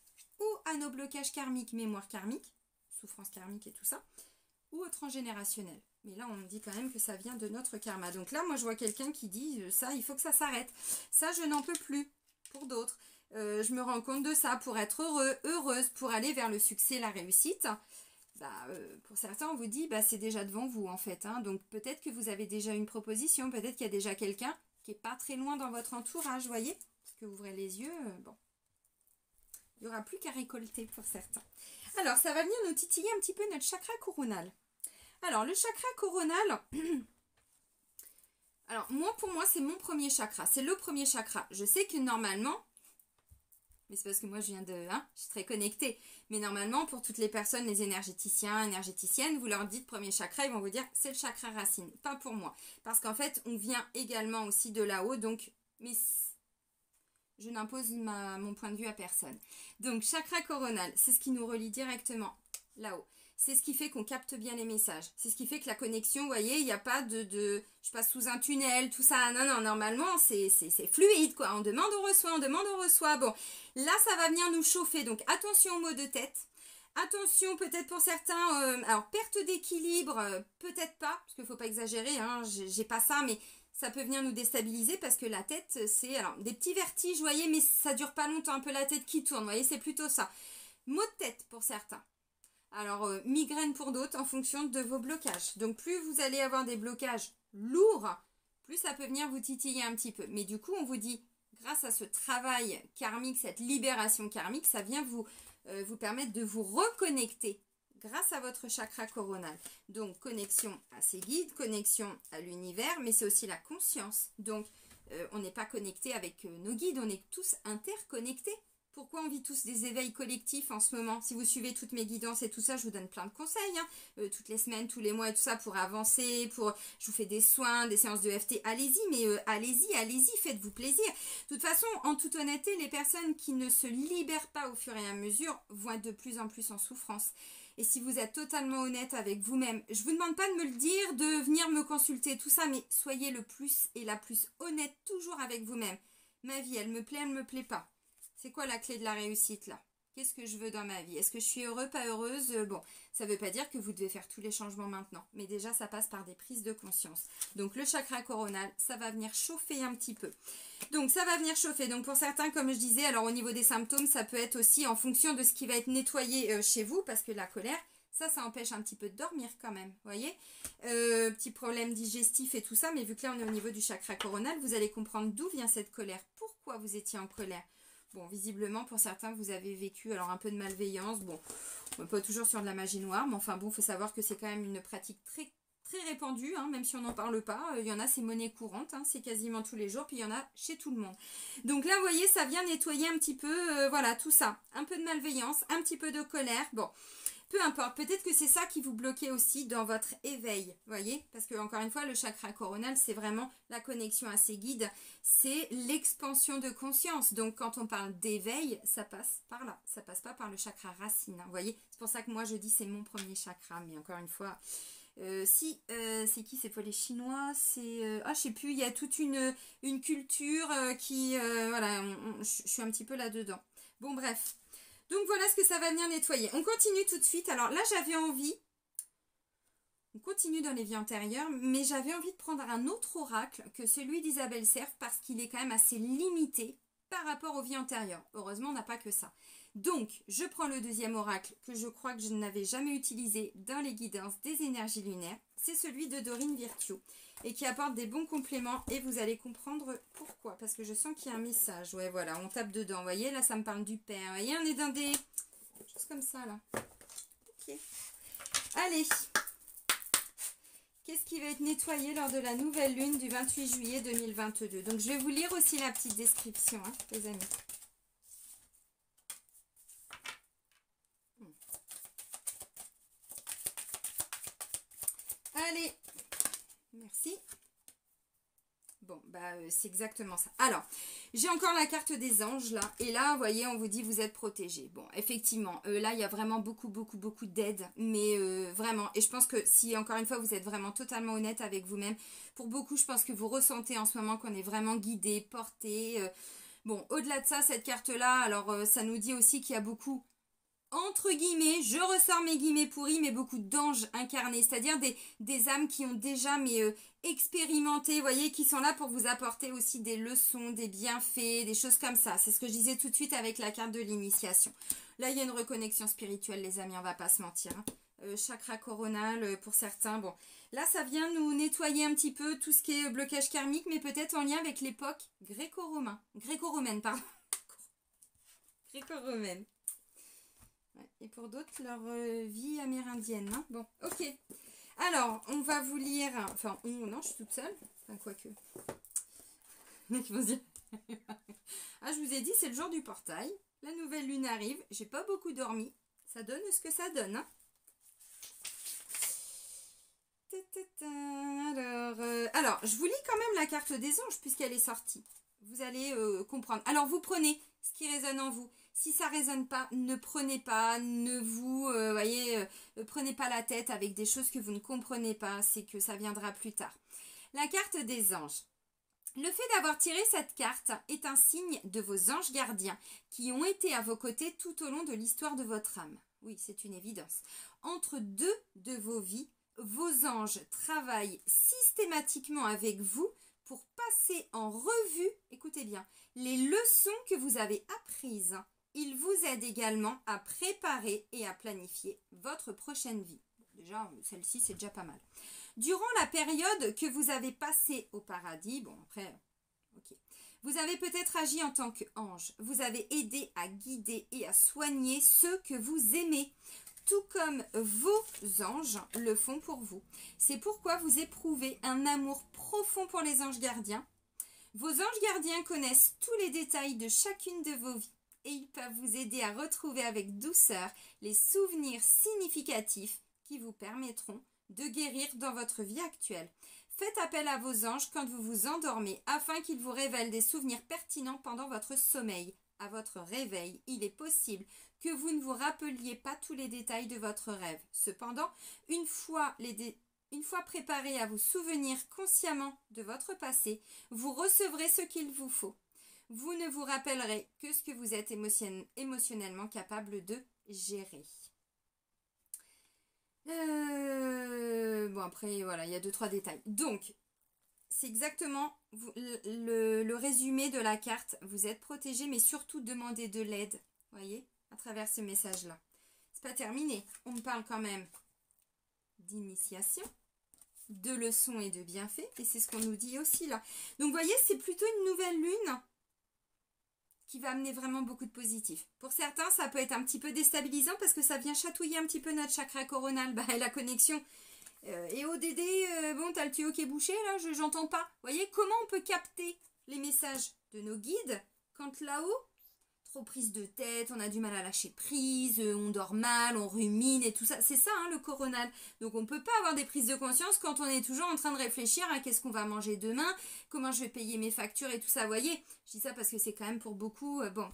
ou à nos blocages karmiques, mémoire karmique, souffrance karmique et tout ça, ou au transgénérationnel. Mais là, on dit quand même que ça vient de notre karma. Donc là, moi, je vois quelqu'un qui dit, ça, il faut que ça s'arrête. Ça, je n'en peux plus, pour d'autres. Je me rends compte de ça pour être heureuse, pour aller vers le succès, la réussite. Pour certains, on vous dit, c'est déjà devant vous en fait. Hein. Donc peut-être que vous avez déjà une proposition, peut-être qu'il y a déjà quelqu'un qui n'est pas très loin dans votre entourage, voyez. Parce que vous ouvrez les yeux, bon. Il n'y aura plus qu'à récolter pour certains. Alors, ça va venir nous titiller un petit peu notre chakra coronal. Alors, le chakra coronal... Alors, pour moi, c'est mon premier chakra. C'est le premier chakra. Je sais que normalement... Mais c'est parce que moi, je suis très connectée. Mais normalement, pour toutes les personnes, les énergéticiens, énergéticiennes, vous leur dites premier chakra, ils vont vous dire c'est le chakra racine. Pas pour moi. Parce qu'en fait, on vient également aussi de là-haut. Donc, mais je n'impose mon point de vue à personne. Donc, chakra coronal, c'est ce qui nous relie directement là-haut. C'est ce qui fait qu'on capte bien les messages. C'est ce qui fait que la connexion, vous voyez, il n'y a pas je passe sous un tunnel, tout ça. Non, normalement, c'est fluide, quoi. On demande, on reçoit. Bon, là, ça va venir nous chauffer. Donc, attention aux maux de tête. Attention, peut-être pour certains, alors, perte d'équilibre, peut-être pas, parce qu'il ne faut pas exagérer, hein, j'ai pas ça, mais ça peut venir nous déstabiliser parce que la tête, c'est, alors, des petits vertiges, vous voyez, mais ça dure pas longtemps, un peu la tête qui tourne, vous voyez, c'est plutôt ça. Maux de tête pour certains. Alors, migraine pour d'autres en fonction de vos blocages. Donc, plus vous allez avoir des blocages lourds, plus ça peut venir vous titiller un petit peu. Mais du coup, on vous dit, grâce à ce travail karmique, cette libération karmique, ça vient vous permettre de vous reconnecter grâce à votre chakra coronal. Donc, connexion à ses guides, connexion à l'univers, mais c'est aussi la conscience. Donc, on n'est pas connecté avec nos guides, on est tous interconnectés. Pourquoi on vit tous des éveils collectifs en ce moment? Si vous suivez toutes mes guidances et tout ça, je vous donne plein de conseils, hein, toutes les semaines, tous les mois et tout ça pour avancer, je vous fais des soins, des séances de FT, allez-y, mais allez-y, faites-vous plaisir. De toute façon, en toute honnêteté, les personnes qui ne se libèrent pas au fur et à mesure vont être de plus en plus en souffrance. Et si vous êtes totalement honnête avec vous-même, je vous demande pas de me le dire, de venir me consulter, tout ça, mais soyez le plus et la plus honnête toujours avec vous-même. Ma vie, elle me plaît pas. C'est quoi la clé de la réussite là? Qu'est-ce que je veux dans ma vie? Est-ce que je suis heureux, pas heureuse? Bon, ça ne veut pas dire que vous devez faire tous les changements maintenant. Mais déjà, ça passe par des prises de conscience. Donc, le chakra coronal, ça va venir chauffer un petit peu. Donc, ça va venir chauffer. Donc, pour certains, comme je disais, alors au niveau des symptômes, ça peut être aussi en fonction de ce qui va être nettoyé chez vous. Parce que la colère, ça empêche un petit peu de dormir quand même. Vous voyez, petit problème digestif et tout ça. Mais vu que là, on est au niveau du chakra coronal, vous allez comprendre d'où vient cette colère. Pourquoi vous étiez en colère? Bon, visiblement, pour certains, vous avez vécu alors un peu de malveillance. Bon, pas toujours sur de la magie noire, mais enfin bon, il faut savoir que c'est quand même une pratique très, très répandue, hein, même si on n'en parle pas. Il y en a, c'est monnaie courante, hein, c'est quasiment tous les jours, puis il y en a chez tout le monde. Donc là, vous voyez, ça vient nettoyer un petit peu, voilà, tout ça. Un peu de malveillance, un petit peu de colère, bon... Peu importe, peut-être que c'est ça qui vous bloquait aussi dans votre éveil, voyez? Parce que encore une fois, le chakra coronal, c'est vraiment la connexion à ses guides, c'est l'expansion de conscience. Donc quand on parle d'éveil, ça passe par là, ça passe pas par le chakra racine, hein, voyez? C'est pour ça que moi je dis c'est mon premier chakra, mais encore une fois... c'est qui? C'est pas les Chinois, c'est... je sais plus, il y a toute une culture qui... voilà, je suis un petit peu là-dedans. Bon, bref. Donc voilà ce que ça va venir nettoyer. On continue tout de suite. Alors là, j'avais envie... On continue dans les vies antérieures, mais j'avais envie de prendre un autre oracle que celui d'Isabelle Serf parce qu'il est quand même assez limité par rapport aux vies antérieures. Heureusement, on n'a pas que ça. Donc, je prends le deuxième oracle que je crois que je n'avais jamais utilisé dans les guidances des énergies lunaires. C'est celui de Dorine Virtue et qui apporte des bons compléments et vous allez comprendre pourquoi. Parce que je sens qu'il y a un message. Ouais, voilà, on tape dedans. Vous voyez, là, ça me parle du père. Vous voyez, on est dans des choses comme ça, là. Ok. Allez. Qu'est-ce qui va être nettoyé lors de la nouvelle lune du 28 juillet 2022? Donc, je vais vous lire aussi la petite description, hein, les amis. Allez, merci. Bon, c'est exactement ça. Alors, j'ai encore la carte des anges, là. Et là, vous voyez, on vous dit, vous êtes protégés. Bon, effectivement, là, il y a vraiment beaucoup d'aide. Mais vraiment, et je pense que si, encore une fois, vous êtes vraiment totalement honnête avec vous-même, pour beaucoup, je pense que vous ressentez en ce moment qu'on est vraiment guidé, porté. Bon, au-delà de ça, cette carte-là, alors, ça nous dit aussi qu'il y a beaucoup... entre guillemets, je ressors mes guillemets pourris, mais beaucoup d'anges incarnés, c'est-à-dire des âmes qui ont déjà expérimenté, vous voyez, qui sont là pour vous apporter aussi des leçons, des bienfaits, des choses comme ça. C'est ce que je disais tout de suite avec la carte de l'initiation. Là, il y a une reconnexion spirituelle, les amis, on va pas se mentir. Hein. Chakra coronal, pour certains, bon. Là, ça vient nous nettoyer un petit peu tout ce qui est blocage karmique, mais peut-être en lien avec l'époque gréco-romaine, pardon. Gréco-romaine. Et pour d'autres, leur vie amérindienne. Hein. Bon, ok. Alors, on va vous lire... Enfin, non, je suis toute seule. Enfin, quoique. Les mecs vont se dire... ah, je vous ai dit, c'est le jour du portail. La nouvelle lune arrive. J'ai pas beaucoup dormi. Ça donne ce que ça donne. Hein. Alors, je vous lis quand même la carte des anges puisqu'elle est sortie. Vous allez comprendre. Alors, vous prenez ce qui résonne en vous. Si ça résonne pas, ne prenez pas, ne vous, prenez pas la tête avec des choses que vous ne comprenez pas, c'est que ça viendra plus tard. La carte des anges. Le fait d'avoir tiré cette carte est un signe de vos anges gardiens qui ont été à vos côtés tout au long de l'histoire de votre âme. Oui, c'est une évidence. Entre deux de vos vies, vos anges travaillent systématiquement avec vous pour passer en revue, écoutez bien, les leçons que vous avez apprises. Il vous aide également à préparer et à planifier votre prochaine vie. Déjà, celle-ci, c'est déjà pas mal. Durant la période que vous avez passée au paradis, bon, après, ok, vous avez peut-être agi en tant qu'ange. Vous avez aidé à guider et à soigner ceux que vous aimez, tout comme vos anges le font pour vous. C'est pourquoi vous éprouvez un amour profond pour les anges gardiens. Vos anges gardiens connaissent tous les détails de chacune de vos vies. et ils peuvent vous aider à retrouver avec douceur les souvenirs significatifs qui vous permettront de guérir dans votre vie actuelle. Faites appel à vos anges quand vous vous endormez afin qu'ils vous révèlent des souvenirs pertinents pendant votre sommeil. À votre réveil, il est possible que vous ne vous rappeliez pas tous les détails de votre rêve. Cependant, une fois préparé à vous souvenir consciemment de votre passé, vous recevrez ce qu'il vous faut. Vous ne vous rappellerez que ce que vous êtes émotionnellement capable de gérer. Bon, après, voilà, il y a 2-3 détails. Donc, c'est exactement le résumé de la carte. Vous êtes protégé, mais surtout demandez de l'aide, voyez, à travers ce message-là. C'est pas terminé. On me parle quand même d'initiation, de leçons et de bienfaits, et c'est ce qu'on nous dit aussi là. Donc, vous voyez, c'est plutôt une nouvelle lune qui va amener vraiment beaucoup de positifs. Pour certains, ça peut être un petit peu déstabilisant parce que ça vient chatouiller un petit peu notre chakra coronal, et la connexion. Et au Dédé, bon, t'as le tuyau qui est bouché, là, j'entends pas. Vous voyez, comment on peut capter les messages de nos guides quand là-haut, trop prise de tête, on a du mal à lâcher prise, on dort mal, on rumine et tout ça. C'est ça, hein, le coronal. Donc, on peut pas avoir des prises de conscience quand on est toujours en train de réfléchir à qu'est-ce qu'on va manger demain, comment je vais payer mes factures et tout ça. Vous voyez, je dis ça parce que c'est quand même pour beaucoup, bon,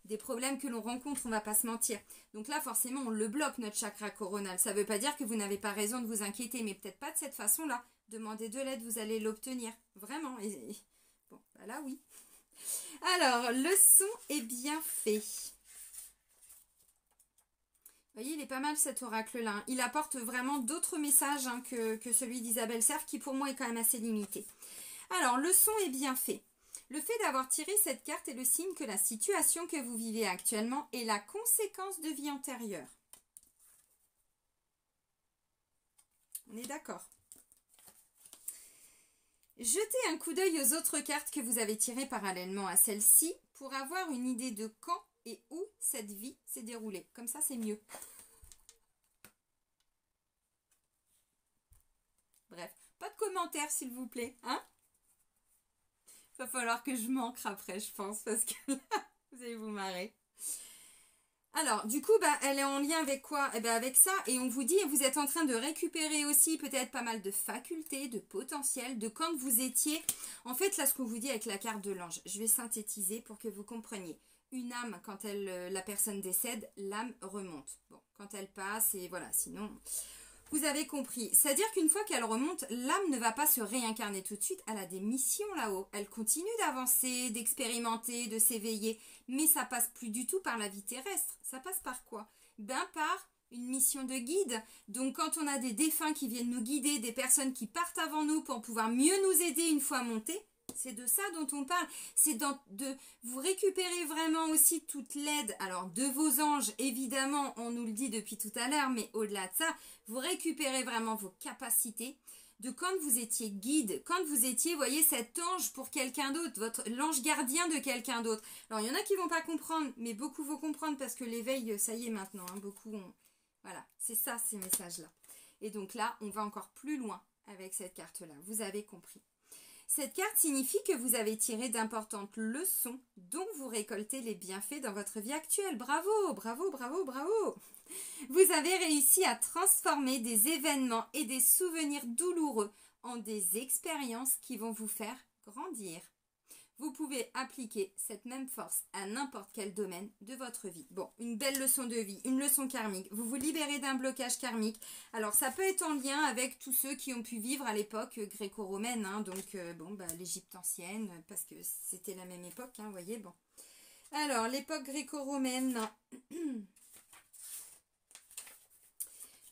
des problèmes que l'on rencontre, on va pas se mentir. Donc là, forcément, on le bloque, notre chakra coronal. Ça veut pas dire que vous n'avez pas raison de vous inquiéter, mais peut-être pas de cette façon-là. Demandez de l'aide, vous allez l'obtenir. Vraiment. Bon, bah là, oui. Alors, le son est bien fait. Vous voyez, il est pas mal cet oracle-là. Hein. Il apporte vraiment d'autres messages hein, que celui d'Isabelle Serre, qui pour moi est quand même assez limité. Alors, le son est bien fait. Le fait d'avoir tiré cette carte est le signe que la situation que vous vivez actuellement est la conséquence de vie antérieure. On est d'accord. Jetez un coup d'œil aux autres cartes que vous avez tirées parallèlement à celle-ci pour avoir une idée de quand et où cette vie s'est déroulée. Comme ça, c'est mieux. Bref, pas de commentaires s'il vous plaît, hein? Va falloir que je m'ancre après, je pense, parce que là, vous allez vous marrer. Alors, du coup, bah, elle est en lien avec quoi? Eh ben, avec ça, et on vous dit, vous êtes en train de récupérer aussi peut-être pas mal de facultés, de potentiel, de quand vous étiez. En fait, là, ce qu'on vous dit avec la carte de l'ange, je vais synthétiser pour que vous compreniez. Une âme, quand la personne décède, l'âme remonte. Bon, quand elle passe, et voilà, sinon... Vous avez compris. C'est-à-dire qu'une fois qu'elle remonte, l'âme ne va pas se réincarner tout de suite. Elle a des missions là-haut. Elle continue d'avancer, d'expérimenter, de s'éveiller. Mais ça passe plus du tout par la vie terrestre. Ça passe par quoi? Ben par une mission de guide. Donc quand on a des défunts qui viennent nous guider, des personnes qui partent avant nous pour pouvoir mieux nous aider une fois montés, c'est de ça dont on parle. C'est de vous récupérer vraiment aussi toute l'aide. Alors, de vos anges, évidemment, on nous le dit depuis tout à l'heure, mais au-delà de ça, vous récupérez vraiment vos capacités de quand vous étiez guide, quand vous étiez, voyez, cet ange pour quelqu'un d'autre, l'ange gardien de quelqu'un d'autre. Alors, il y en a qui vont pas comprendre, mais beaucoup vont comprendre parce que l'éveil, ça y est maintenant, hein, beaucoup ont... Voilà, c'est ça, ces messages-là. Et donc là, on va encore plus loin avec cette carte-là. Vous avez compris. Cette carte signifie que vous avez tiré d'importantes leçons dont vous récoltez les bienfaits dans votre vie actuelle. Bravo, bravo, bravo, bravo! Vous avez réussi à transformer des événements et des souvenirs douloureux en des expériences qui vont vous faire grandir. Vous pouvez appliquer cette même force à n'importe quel domaine de votre vie. Bon, une belle leçon de vie, une leçon karmique. Vous vous libérez d'un blocage karmique. Alors, ça peut être en lien avec tous ceux qui ont pu vivre à l'époque gréco-romaine. Hein, donc, bon, bah, l'Égypte ancienne, parce que c'était la même époque, hein, vous voyez, bon. Alors, l'époque gréco-romaine.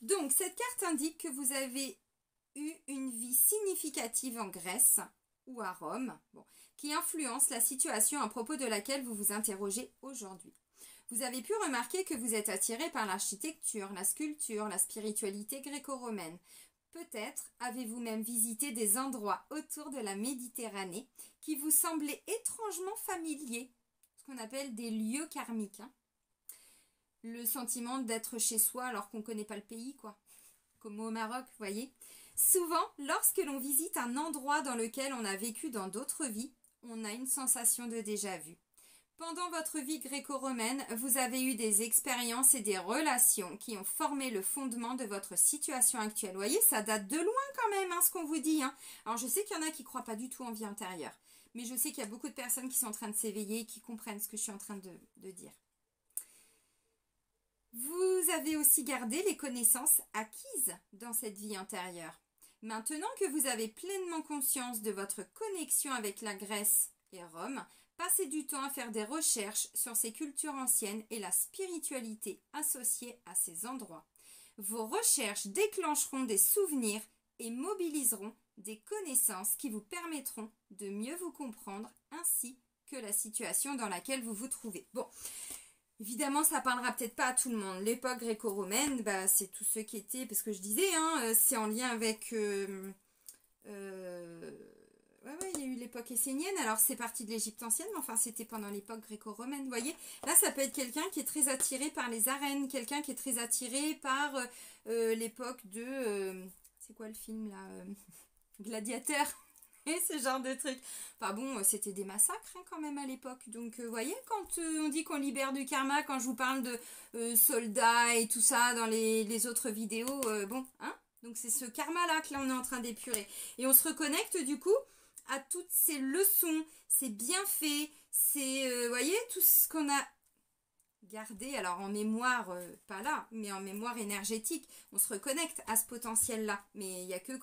Donc, cette carte indique que vous avez eu une vie significative en Grèce ou à Rome. Bon, qui influence la situation à propos de laquelle vous vous interrogez aujourd'hui. Vous avez pu remarquer que vous êtes attiré par l'architecture, la sculpture, la spiritualité gréco-romaine. Peut-être avez-vous même visité des endroits autour de la Méditerranée qui vous semblaient étrangement familiers, ce qu'on appelle des lieux karmiques. Hein. Le sentiment d'être chez soi alors qu'on ne connaît pas le pays, quoi. Comme au Maroc, vous voyez. Souvent, lorsque l'on visite un endroit dans lequel on a vécu dans d'autres vies, on a une sensation de déjà-vu. Pendant votre vie gréco-romaine, vous avez eu des expériences et des relations qui ont formé le fondement de votre situation actuelle. Vous voyez, ça date de loin quand même, hein, ce qu'on vous dit. Hein. Alors, je sais qu'il y en a qui ne croient pas du tout en vie antérieure. Mais je sais qu'il y a beaucoup de personnes qui sont en train de s'éveiller et qui comprennent ce que je suis en train de dire. Vous avez aussi gardé les connaissances acquises dans cette vie antérieure. Maintenant que vous avez pleinement conscience de votre connexion avec la Grèce et Rome, passez du temps à faire des recherches sur ces cultures anciennes et la spiritualité associée à ces endroits. Vos recherches déclencheront des souvenirs et mobiliseront des connaissances qui vous permettront de mieux vous comprendre ainsi que la situation dans laquelle vous vous trouvez. Bon, évidemment, ça parlera peut-être pas à tout le monde. L'époque gréco-romaine, bah, c'est tous ceux qui étaient, parce que je disais, hein, c'est en lien avec... Ouais, il y a eu l'époque essénienne, alors c'est parti de l'Égypte ancienne, mais enfin c'était pendant l'époque gréco-romaine, vous voyez. Là, ça peut être quelqu'un qui est très attiré par les arènes, quelqu'un qui est très attiré par l'époque de... c'est quoi le film là Gladiateur et ce genre de truc. Enfin bon, c'était des massacres hein, quand même à l'époque. Donc vous voyez, quand on dit qu'on libère du karma, quand je vous parle de soldats et tout ça dans les autres vidéos, bon, hein. Donc c'est ce karma-là que là on est en train d'épurer. Et on se reconnecte du coup à toutes ces leçons, ces bienfaits, ces, voyez, tout ce qu'on a gardé, alors en mémoire, pas là, mais en mémoire énergétique, on se reconnecte à ce potentiel-là. Mais il n'y a que,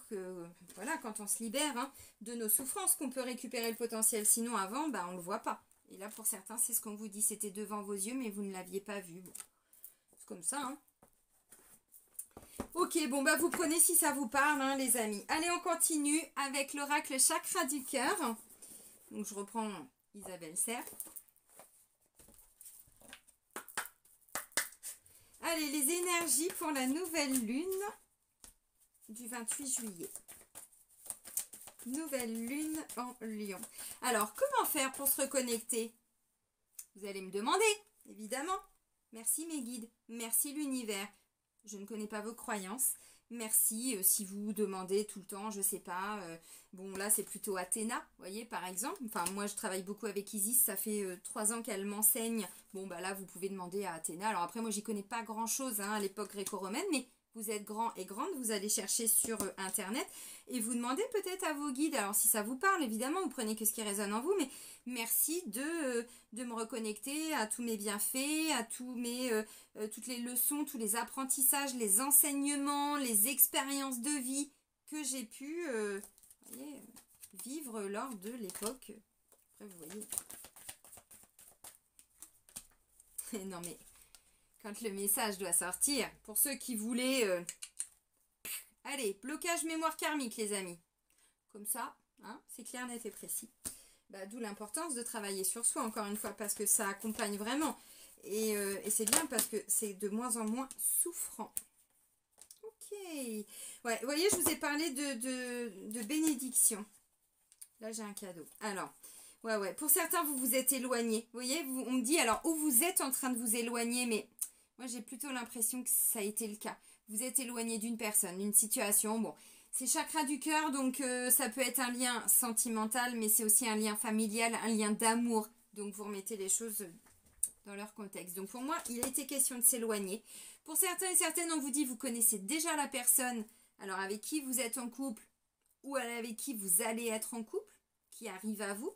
voilà, quand on se libère hein, de nos souffrances qu'on peut récupérer le potentiel. Sinon, avant, bah, on ne le voit pas. Et là, pour certains, c'est ce qu'on vous dit, c'était devant vos yeux, mais vous ne l'aviez pas vu. Bon, c'est comme ça, hein. Ok, bon bah vous prenez si ça vous parle hein, les amis. Allez, on continue avec l'oracle chakra du cœur. Donc je reprends Isabelle Serre. Allez, les énergies pour la nouvelle lune du 28 juillet. Nouvelle lune en Lion. Alors, comment faire pour se reconnecter? Vous allez me demander, évidemment. Merci mes guides, merci l'univers. Je ne connais pas vos croyances. Merci si vous demandez tout le temps, je sais pas. Bon, là, c'est plutôt Athéna, vous voyez, par exemple. Enfin, moi, je travaille beaucoup avec Isis. Ça fait 3 ans qu'elle m'enseigne. Bon, bah là, vous pouvez demander à Athéna. Alors après, moi, j'y connais pas grand-chose hein, à l'époque gréco-romaine, mais vous êtes grand et grande, vous allez chercher sur Internet et vous demandez peut-être à vos guides. Alors, si ça vous parle, évidemment, vous prenez que ce qui résonne en vous, mais merci de me reconnecter à tous mes bienfaits, à toutes les leçons, tous les apprentissages, les enseignements, les expériences de vie que j'ai pu voyez, vivre lors de l'époque. Après, vous voyez. Non, mais quand le message doit sortir, pour ceux qui voulaient... Allez, blocage mémoire karmique, les amis. Comme ça, hein, c'est clair, net et précis. Bah, d'où l'importance de travailler sur soi, encore une fois, parce que ça accompagne vraiment. Et c'est bien parce que c'est de moins en moins souffrant. Ok. Ouais, vous voyez, je vous ai parlé de bénédiction. Là, j'ai un cadeau. Alors, ouais. Pour certains, vous vous êtes éloigné. Vous voyez, on me dit, alors, où vous êtes en train de vous éloigner, mais moi, j'ai plutôt l'impression que ça a été le cas. Vous êtes éloigné d'une personne, d'une situation. Bon, c'est chakra du cœur, donc ça peut être un lien sentimental, mais c'est aussi un lien familial, un lien d'amour. Donc, vous remettez les choses dans leur contexte. Donc, pour moi, il a été question de s'éloigner. Pour certains et certaines, on vous dit, vous connaissez déjà la personne, alors avec qui vous êtes en couple, ou avec qui vous allez être en couple, qui arrive à vous,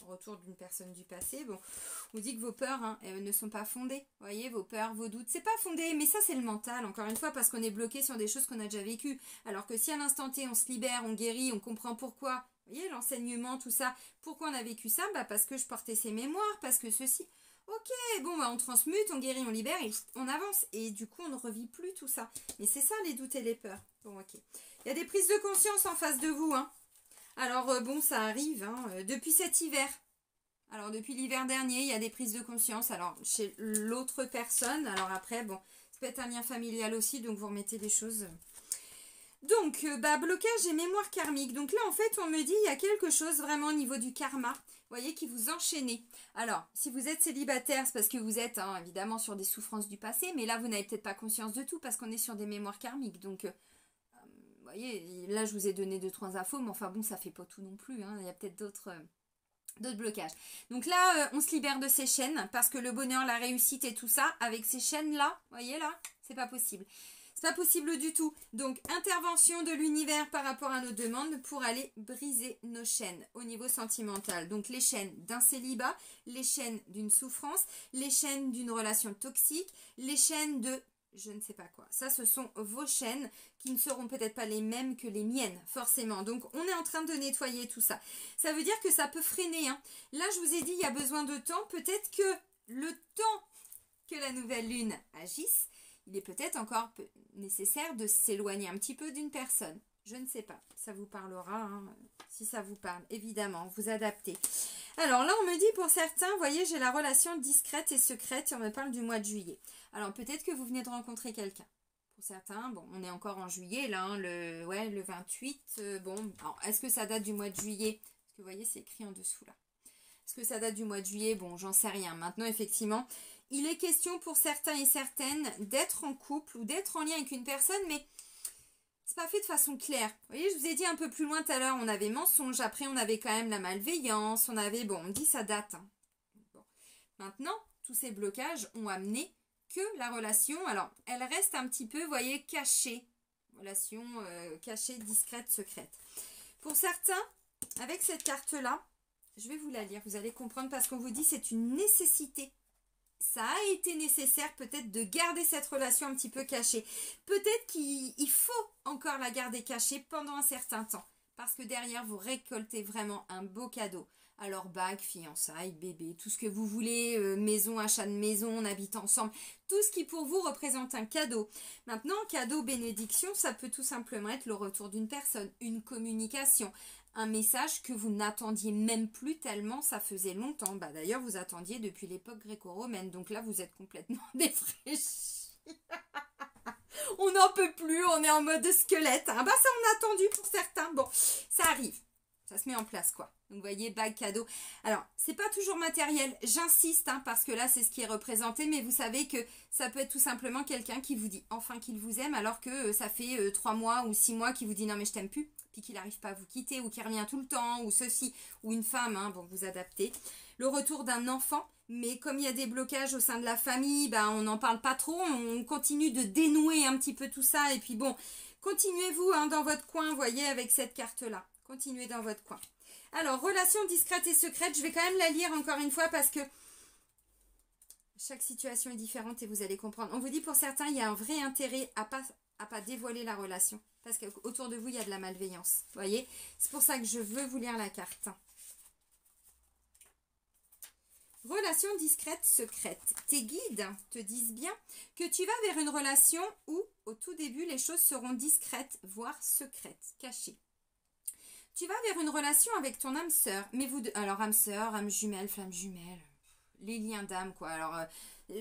au retour d'une personne du passé. Bon, on vous dit que vos peurs hein, ne sont pas fondées. Vous voyez, vos peurs, vos doutes, c'est pas fondé, mais ça c'est le mental, encore une fois, parce qu'on est bloqué sur des choses qu'on a déjà vécues. Alors que si à l'instant T, on se libère, on guérit, on comprend pourquoi, vous voyez, l'enseignement, tout ça, pourquoi on a vécu ça, bah parce que je portais ces mémoires, parce que ceci. Ok, bon, bah on transmute, on guérit, on libère, et on avance. Et du coup, on ne revit plus tout ça. Mais c'est ça, les doutes et les peurs. Bon, ok. Il y a des prises de conscience en face de vous, hein. Alors, bon, ça arrive, hein, depuis cet hiver. Alors, depuis l'hiver dernier, il y a des prises de conscience. Alors, chez l'autre personne. Alors après, bon, ça peut être un lien familial aussi, donc vous remettez les choses... Donc, blocage et mémoire karmique. Donc là, en fait, on me dit, il y a quelque chose vraiment au niveau du karma, vous voyez, qui vous enchaînez. Alors, si vous êtes célibataire, c'est parce que vous êtes, hein, évidemment, sur des souffrances du passé, mais là, vous n'avez peut-être pas conscience de tout, parce qu'on est sur des mémoires karmiques. Donc, vous voyez, là, je vous ai donné 2-3 infos, mais enfin bon, ça fait pas tout non plus. Hein. Il y a peut-être D'autres blocages. Donc là, on se libère de ces chaînes parce que le bonheur, la réussite et tout ça, avec ces chaînes-là, vous voyez là, c'est pas possible. C'est pas possible du tout. Donc, intervention de l'univers par rapport à nos demandes pour aller briser nos chaînes au niveau sentimental. Donc, les chaînes d'un célibat, les chaînes d'une souffrance, les chaînes d'une relation toxique, les chaînes de je ne sais pas quoi. Ça, ce sont vos chaînes qui ne seront peut-être pas les mêmes que les miennes, forcément. Donc, on est en train de nettoyer tout ça. Ça veut dire que ça peut freiner, hein. Là, je vous ai dit, il y a besoin de temps. Peut-être que le temps que la nouvelle lune agisse, il est peut-être encore nécessaire de s'éloigner un petit peu d'une personne. Je ne sais pas. Ça vous parlera, hein, si ça vous parle. Évidemment, vous adaptez. Alors là, on me dit pour certains, vous voyez, j'ai la relation discrète et secrète et on me parle du mois de juillet. Alors peut-être que vous venez de rencontrer quelqu'un. Pour certains, bon, on est encore en juillet, là, hein, le 28. Bon, est-ce que ça date du mois de juillet? Parce que vous voyez, c'est écrit en dessous, là. Est-ce que ça date du mois de juillet? Bon, j'en sais rien. Maintenant, effectivement, il est question pour certains et certaines d'être en couple ou d'être en lien avec une personne, mais c'est pas fait de façon claire. Vous voyez, je vous ai dit un peu plus loin tout à l'heure, on avait mensonge, après on avait quand même la malveillance, on avait, bon, on dit ça date. Hein. Bon. Maintenant, tous ces blocages ont amené que la relation, alors, elle reste un petit peu, vous voyez, cachée. Relation cachée, discrète, secrète. Pour certains, avec cette carte-là, je vais vous la lire, vous allez comprendre parce qu'on vous dit c'est une nécessité. Ça a été nécessaire peut-être de garder cette relation un petit peu cachée. Peut-être qu'il faut encore la garder cachée pendant un certain temps. Parce que derrière, vous récoltez vraiment un beau cadeau. Alors bague, fiançailles, bébé, tout ce que vous voulez, maison, achat de maison, on habite ensemble. Tout ce qui pour vous représente un cadeau. Maintenant, cadeau, bénédiction, ça peut tout simplement être le retour d'une personne, une communication. Un message que vous n'attendiez même plus tellement ça faisait longtemps. Bah, d'ailleurs, vous attendiez depuis l'époque gréco-romaine. Donc là, vous êtes complètement défraîchis. On n'en peut plus, on est en mode squelette. Hein. Bah, ça, on a attendu pour certains. Bon, ça arrive. Ça se met en place, quoi. Donc, vous voyez, bague, cadeau. Alors, c'est pas toujours matériel. J'insiste, hein, parce que là, c'est ce qui est représenté. Mais vous savez que ça peut être tout simplement quelqu'un qui vous dit enfin qu'il vous aime, alors que ça fait 3 mois ou 6 mois qu'il vous dit non, mais je t'aime plus. Puis qu'il n'arrive pas à vous quitter, ou qu'il revient tout le temps, ou ceci, ou une femme, hein, bon, vous adaptez. Le retour d'un enfant, mais comme il y a des blocages au sein de la famille, ben, on n'en parle pas trop, on continue de dénouer un petit peu tout ça, et puis bon, continuez-vous hein, dans votre coin, voyez, avec cette carte-là. Continuez dans votre coin. Alors, relation discrète et secrète, je vais quand même la lire encore une fois, parce que chaque situation est différente, et vous allez comprendre. On vous dit pour certains, il y a un vrai intérêt à pas dévoiler la relation. Parce qu'autour de vous, il y a de la malveillance. Vous voyez? C'est pour ça que je veux vous lire la carte. Relation discrète, secrète. Tes guides te disent bien que tu vas vers une relation où, au tout début, les choses seront discrètes, voire secrètes, cachées. Tu vas vers une relation avec ton âme sœur. Mais vous, alors âme sœur, âme jumelle, flamme jumelle, les liens d'âme, quoi. Alors,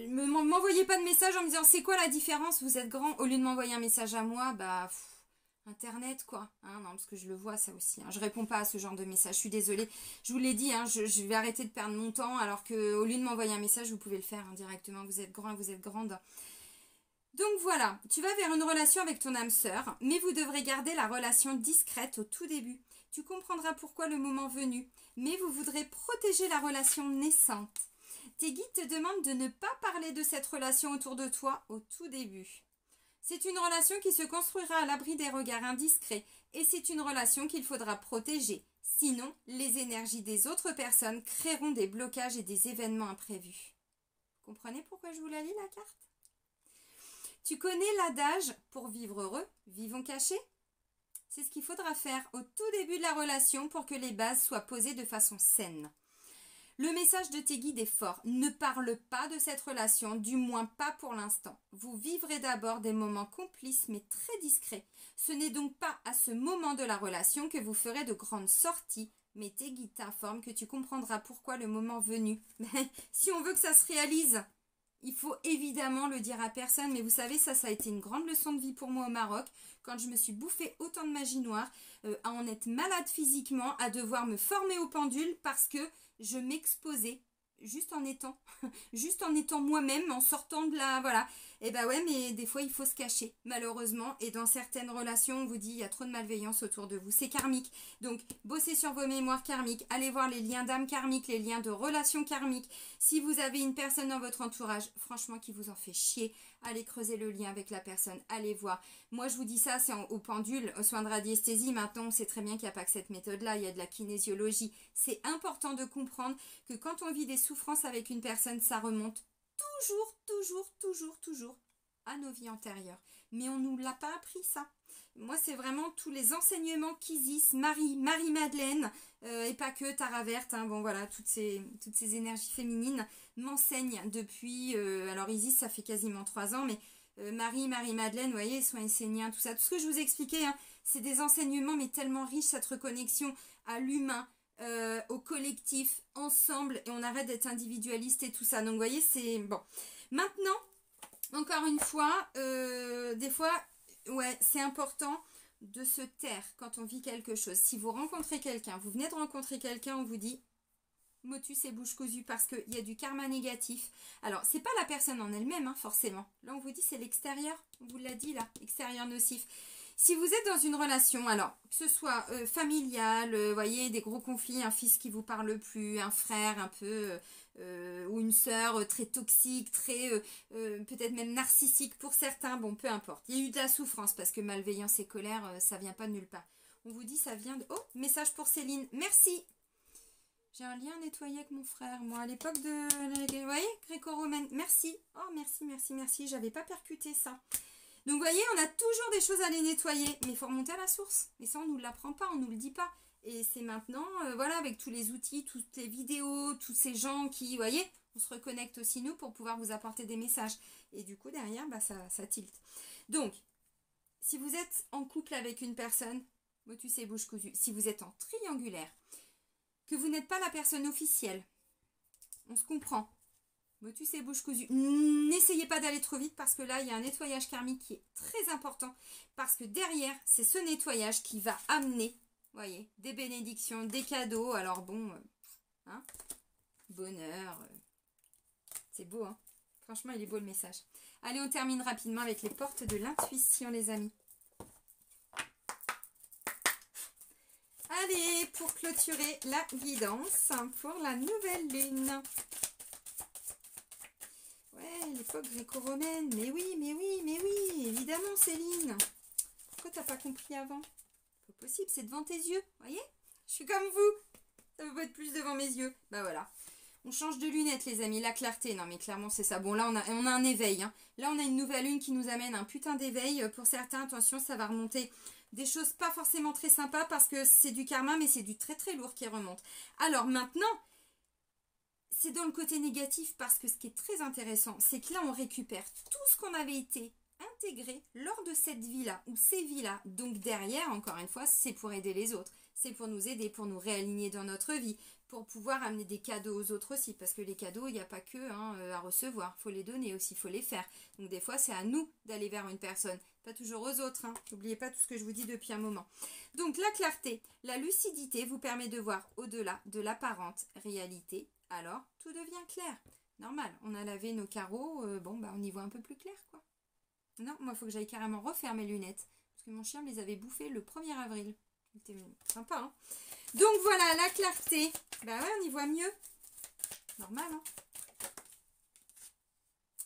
m'envoyez pas de message en me disant c'est quoi la différence, vous êtes grand. Au lieu de m'envoyer un message à moi, bah... Internet quoi, hein, non parce que je le vois ça aussi, hein. Je réponds pas à ce genre de message, je suis désolée, je vous l'ai dit, hein, je vais arrêter de perdre mon temps alors que au lieu de m'envoyer un message vous pouvez le faire hein, directement, vous êtes grand, vous êtes grande. Donc voilà, tu vas vers une relation avec ton âme sœur, mais vous devrez garder la relation discrète au tout début. Tu comprendras pourquoi le moment venu, mais vous voudrez protéger la relation naissante. Tes guides te demandent de ne pas parler de cette relation autour de toi au tout début. C'est une relation qui se construira à l'abri des regards indiscrets et c'est une relation qu'il faudra protéger. Sinon, les énergies des autres personnes créeront des blocages et des événements imprévus. Vous comprenez pourquoi je vous la lis la carte? Tu connais l'adage « Pour vivre heureux, vivons cachés » C'est ce qu'il faudra faire au tout début de la relation pour que les bases soient posées de façon saine. Le message de tes guides est fort. Ne parle pas de cette relation, du moins pas pour l'instant. Vous vivrez d'abord des moments complices mais très discrets. Ce n'est donc pas à ce moment de la relation que vous ferez de grandes sorties, mais tes guides t'informent que tu comprendras pourquoi le moment venu. Mais si on veut que ça se réalise, il faut évidemment le dire à personne. Mais vous savez, ça a été une grande leçon de vie pour moi au Maroc. Quand je me suis bouffé autant de magie noire, à en être malade physiquement, à devoir me former au pendule parce que je m'exposais juste en étant, juste en étant moi-même, en sortant de la, voilà. Et bah ouais, mais des fois il faut se cacher, malheureusement. Et dans certaines relations, on vous dit il y a trop de malveillance autour de vous. C'est karmique. Donc bossez sur vos mémoires karmiques. Allez voir les liens d'âme karmiques, les liens de relations karmiques. Si vous avez une personne dans votre entourage, franchement qui vous en fait chier, allez creuser le lien avec la personne. Allez voir. Moi je vous dis ça, c'est au pendule, aux soins de radiesthésie. Maintenant on sait très bien qu'il n'y a pas que cette méthode-là, il y a de la kinésiologie. C'est important de comprendre que quand on vit des souffrances avec une personne, ça remonte toujours à nos vies antérieures. Mais on ne nous l'a pas appris ça. Moi, c'est vraiment tous les enseignements qu'Isis, Marie-Madeleine, et pas que Tara Verte, hein, bon voilà, toutes ces énergies féminines m'enseignent depuis, alors Isis, ça fait quasiment 3 ans, mais Marie-Madeleine, vous voyez, soins esséniens, tout ça, tout ce que je vous expliquais, hein, c'est des enseignements, mais tellement riches, cette reconnexion à l'humain, au collectif, ensemble, et on arrête d'être individualiste et tout ça. Donc vous voyez, c'est bon. Maintenant, encore une fois, des fois, ouais, c'est important de se taire quand on vit quelque chose. Si vous rencontrez quelqu'un, vous venez de rencontrer quelqu'un, on vous dit motus et bouche cousue parce qu'il y a du karma négatif. Alors, c'est pas la personne en elle-même, hein, forcément. Là, on vous dit c'est l'extérieur. On vous l'a dit là, extérieur nocif. Si vous êtes dans une relation, alors, que ce soit familiale, voyez, des gros conflits, un fils qui vous parle plus, un frère un peu, ou une sœur très toxique, très, peut-être même narcissique pour certains, bon, peu importe. Il y a eu de la souffrance parce que malveillance et colère, ça vient pas de nulle part. On vous dit ça vient de... Oh, message pour Céline, merci. J'ai un lien nettoyé avec mon frère, moi, à l'époque de... Vous voyez, gréco-romaine, merci. Oh, merci, j'avais pas percuté ça. Donc, vous voyez, on a toujours des choses à les nettoyer, mais il faut remonter à la source. Et ça, on ne nous l'apprend pas, on ne nous le dit pas. Et c'est maintenant, voilà, avec tous les outils, toutes les vidéos, tous ces gens qui, vous voyez, on se reconnecte aussi, nous, pour pouvoir vous apporter des messages. Et du coup, derrière, bah, ça tilte. Donc, si vous êtes en couple avec une personne, motus et bouche cousue, si vous êtes en triangulaire, que vous n'êtes pas la personne officielle, on se comprend. Motus et bouche cousue. N'essayez pas d'aller trop vite parce que là, il y a un nettoyage karmique qui est très important. Parce que derrière, c'est ce nettoyage qui va amener, vous voyez, des bénédictions, des cadeaux. Alors bon, hein, bonheur. C'est beau, hein. Franchement, il est beau le message. Allez, on termine rapidement avec les portes de l'intuition, les amis. Allez, pour clôturer la guidance pour la nouvelle lune. Ouais, l'époque gréco-romaine. Mais oui, évidemment, Céline. Pourquoi t'as pas compris avant? Pas possible, c'est devant tes yeux, voyez? Je suis comme vous. Ça peut pas être plus devant mes yeux. Bah voilà. On change de lunettes, les amis. La clarté, non mais clairement, c'est ça. Bon, là, on a un éveil. Hein. Là, on a une nouvelle lune qui nous amène un putain d'éveil. Pour certains, attention, ça va remonter des choses pas forcément très sympas parce que c'est du karma, mais c'est du très très lourd qui remonte. Alors maintenant... C'est dans le côté négatif parce que ce qui est très intéressant, c'est que là, on récupère tout ce qu'on avait été intégré lors de cette vie-là ou ces vies-là. Donc derrière, encore une fois, c'est pour aider les autres. C'est pour nous aider, pour nous réaligner dans notre vie, pour pouvoir amener des cadeaux aux autres aussi. Parce que les cadeaux, il n'y a pas que à recevoir. Il faut les donner aussi, il faut les faire. Donc des fois, c'est à nous d'aller vers une personne. Pas toujours aux autres. N'oubliez pas tout ce que je vous dis depuis un moment. Donc la clarté, la lucidité vous permet de voir au-delà de l'apparente réalité. Alors, tout devient clair. Normal, on a lavé nos carreaux, bon, bah on y voit un peu plus clair, quoi. Non, moi, il faut que j'aille carrément refaire mes lunettes. Parce que mon chien me les avait bouffées le 1er avril. C'était sympa, hein. Donc, voilà, la clarté. Bah ouais, on y voit mieux. Normal, hein.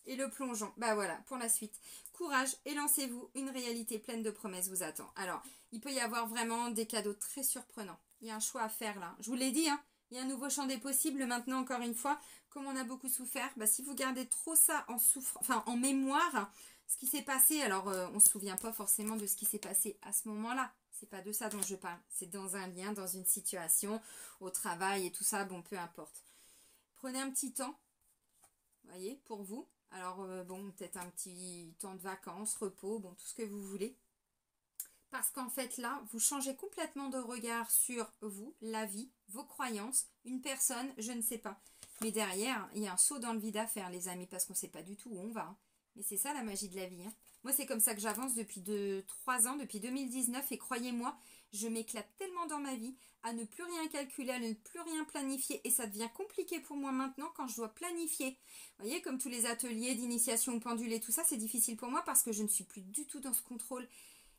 Et le plongeon. Bah voilà, pour la suite. Courage et lancez-vous. Une réalité pleine de promesses vous attend. Alors, il peut y avoir vraiment des cadeaux très surprenants. Il y a un choix à faire, là. Je vous l'ai dit, hein. Il y a un nouveau champ des possibles maintenant, encore une fois. Comme on a beaucoup souffert, bah, si vous gardez trop ça en mémoire, ce qui s'est passé, alors on ne se souvient pas forcément de ce qui s'est passé à ce moment-là. C'est pas de ça dont je parle. C'est dans un lien, dans une situation, au travail et tout ça, bon, peu importe. Prenez un petit temps, voyez, pour vous. Alors, bon, peut-être un petit temps de vacances, repos, bon, tout ce que vous voulez. Parce qu'en fait, là, vous changez complètement de regard sur vous, la vie, vos croyances, une personne, je ne sais pas. Mais derrière, il y a un saut dans le vide à faire, les amis, parce qu'on ne sait pas du tout où on va. Hein. Mais c'est ça la magie de la vie. Hein. Moi, c'est comme ça que j'avance depuis 3 ans, depuis 2019. Et croyez-moi, je m'éclate tellement dans ma vie à ne plus rien calculer, à ne plus rien planifier. Et ça devient compliqué pour moi maintenant quand je dois planifier. Vous voyez, comme tous les ateliers d'initiation au pendule et tout ça, c'est difficile pour moi parce que je ne suis plus du tout dans ce contrôle.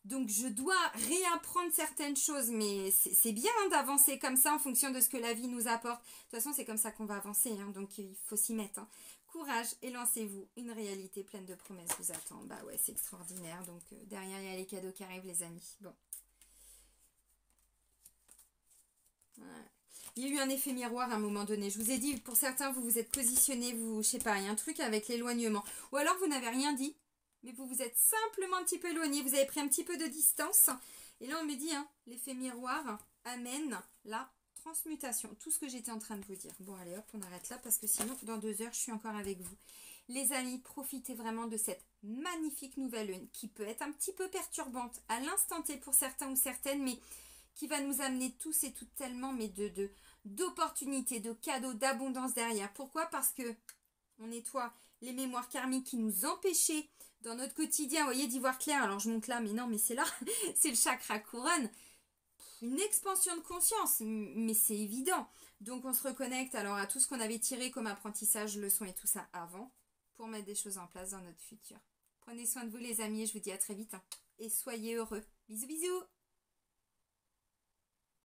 Donc je dois réapprendre certaines choses, mais c'est bien hein, d'avancer comme ça en fonction de ce que la vie nous apporte. De toute façon, c'est comme ça qu'on va avancer, hein, donc il faut s'y mettre. Hein. Courage et lancez-vous. Une réalité pleine de promesses vous attend. Bah ouais, c'est extraordinaire. Donc derrière, il y a les cadeaux qui arrivent, les amis. Bon. Ouais. Il y a eu un effet miroir à un moment donné. Je vous ai dit, pour certains, vous vous êtes positionnés, vous, je sais pas, il y a un truc avec l'éloignement. Ou alors, vous n'avez rien dit. Mais vous vous êtes simplement un petit peu éloigné, vous avez pris un petit peu de distance. Et là, on me dit, hein, l'effet miroir amène la transmutation. Tout ce que j'étais en train de vous dire. Bon, allez, hop, on arrête là parce que sinon, dans 2 heures, je suis encore avec vous. Les amis, profitez vraiment de cette magnifique nouvelle lune qui peut être un petit peu perturbante à l'instant T pour certains ou certaines, mais qui va nous amener tous et toutes tellement, mais d'opportunités, de cadeaux, d'abondance derrière. Pourquoi? Parce que on nettoie les mémoires karmiques qui nous empêchaient dans notre quotidien, vous voyez, d'y voir clair. Alors je monte là, mais non, mais c'est là, c'est le chakra couronne. Une expansion de conscience, mais c'est évident. Donc on se reconnecte alors à tout ce qu'on avait tiré comme apprentissage, leçon et tout ça avant, pour mettre des choses en place dans notre futur. Prenez soin de vous les amis et je vous dis à très vite. Hein, et soyez heureux. Bisous bisous.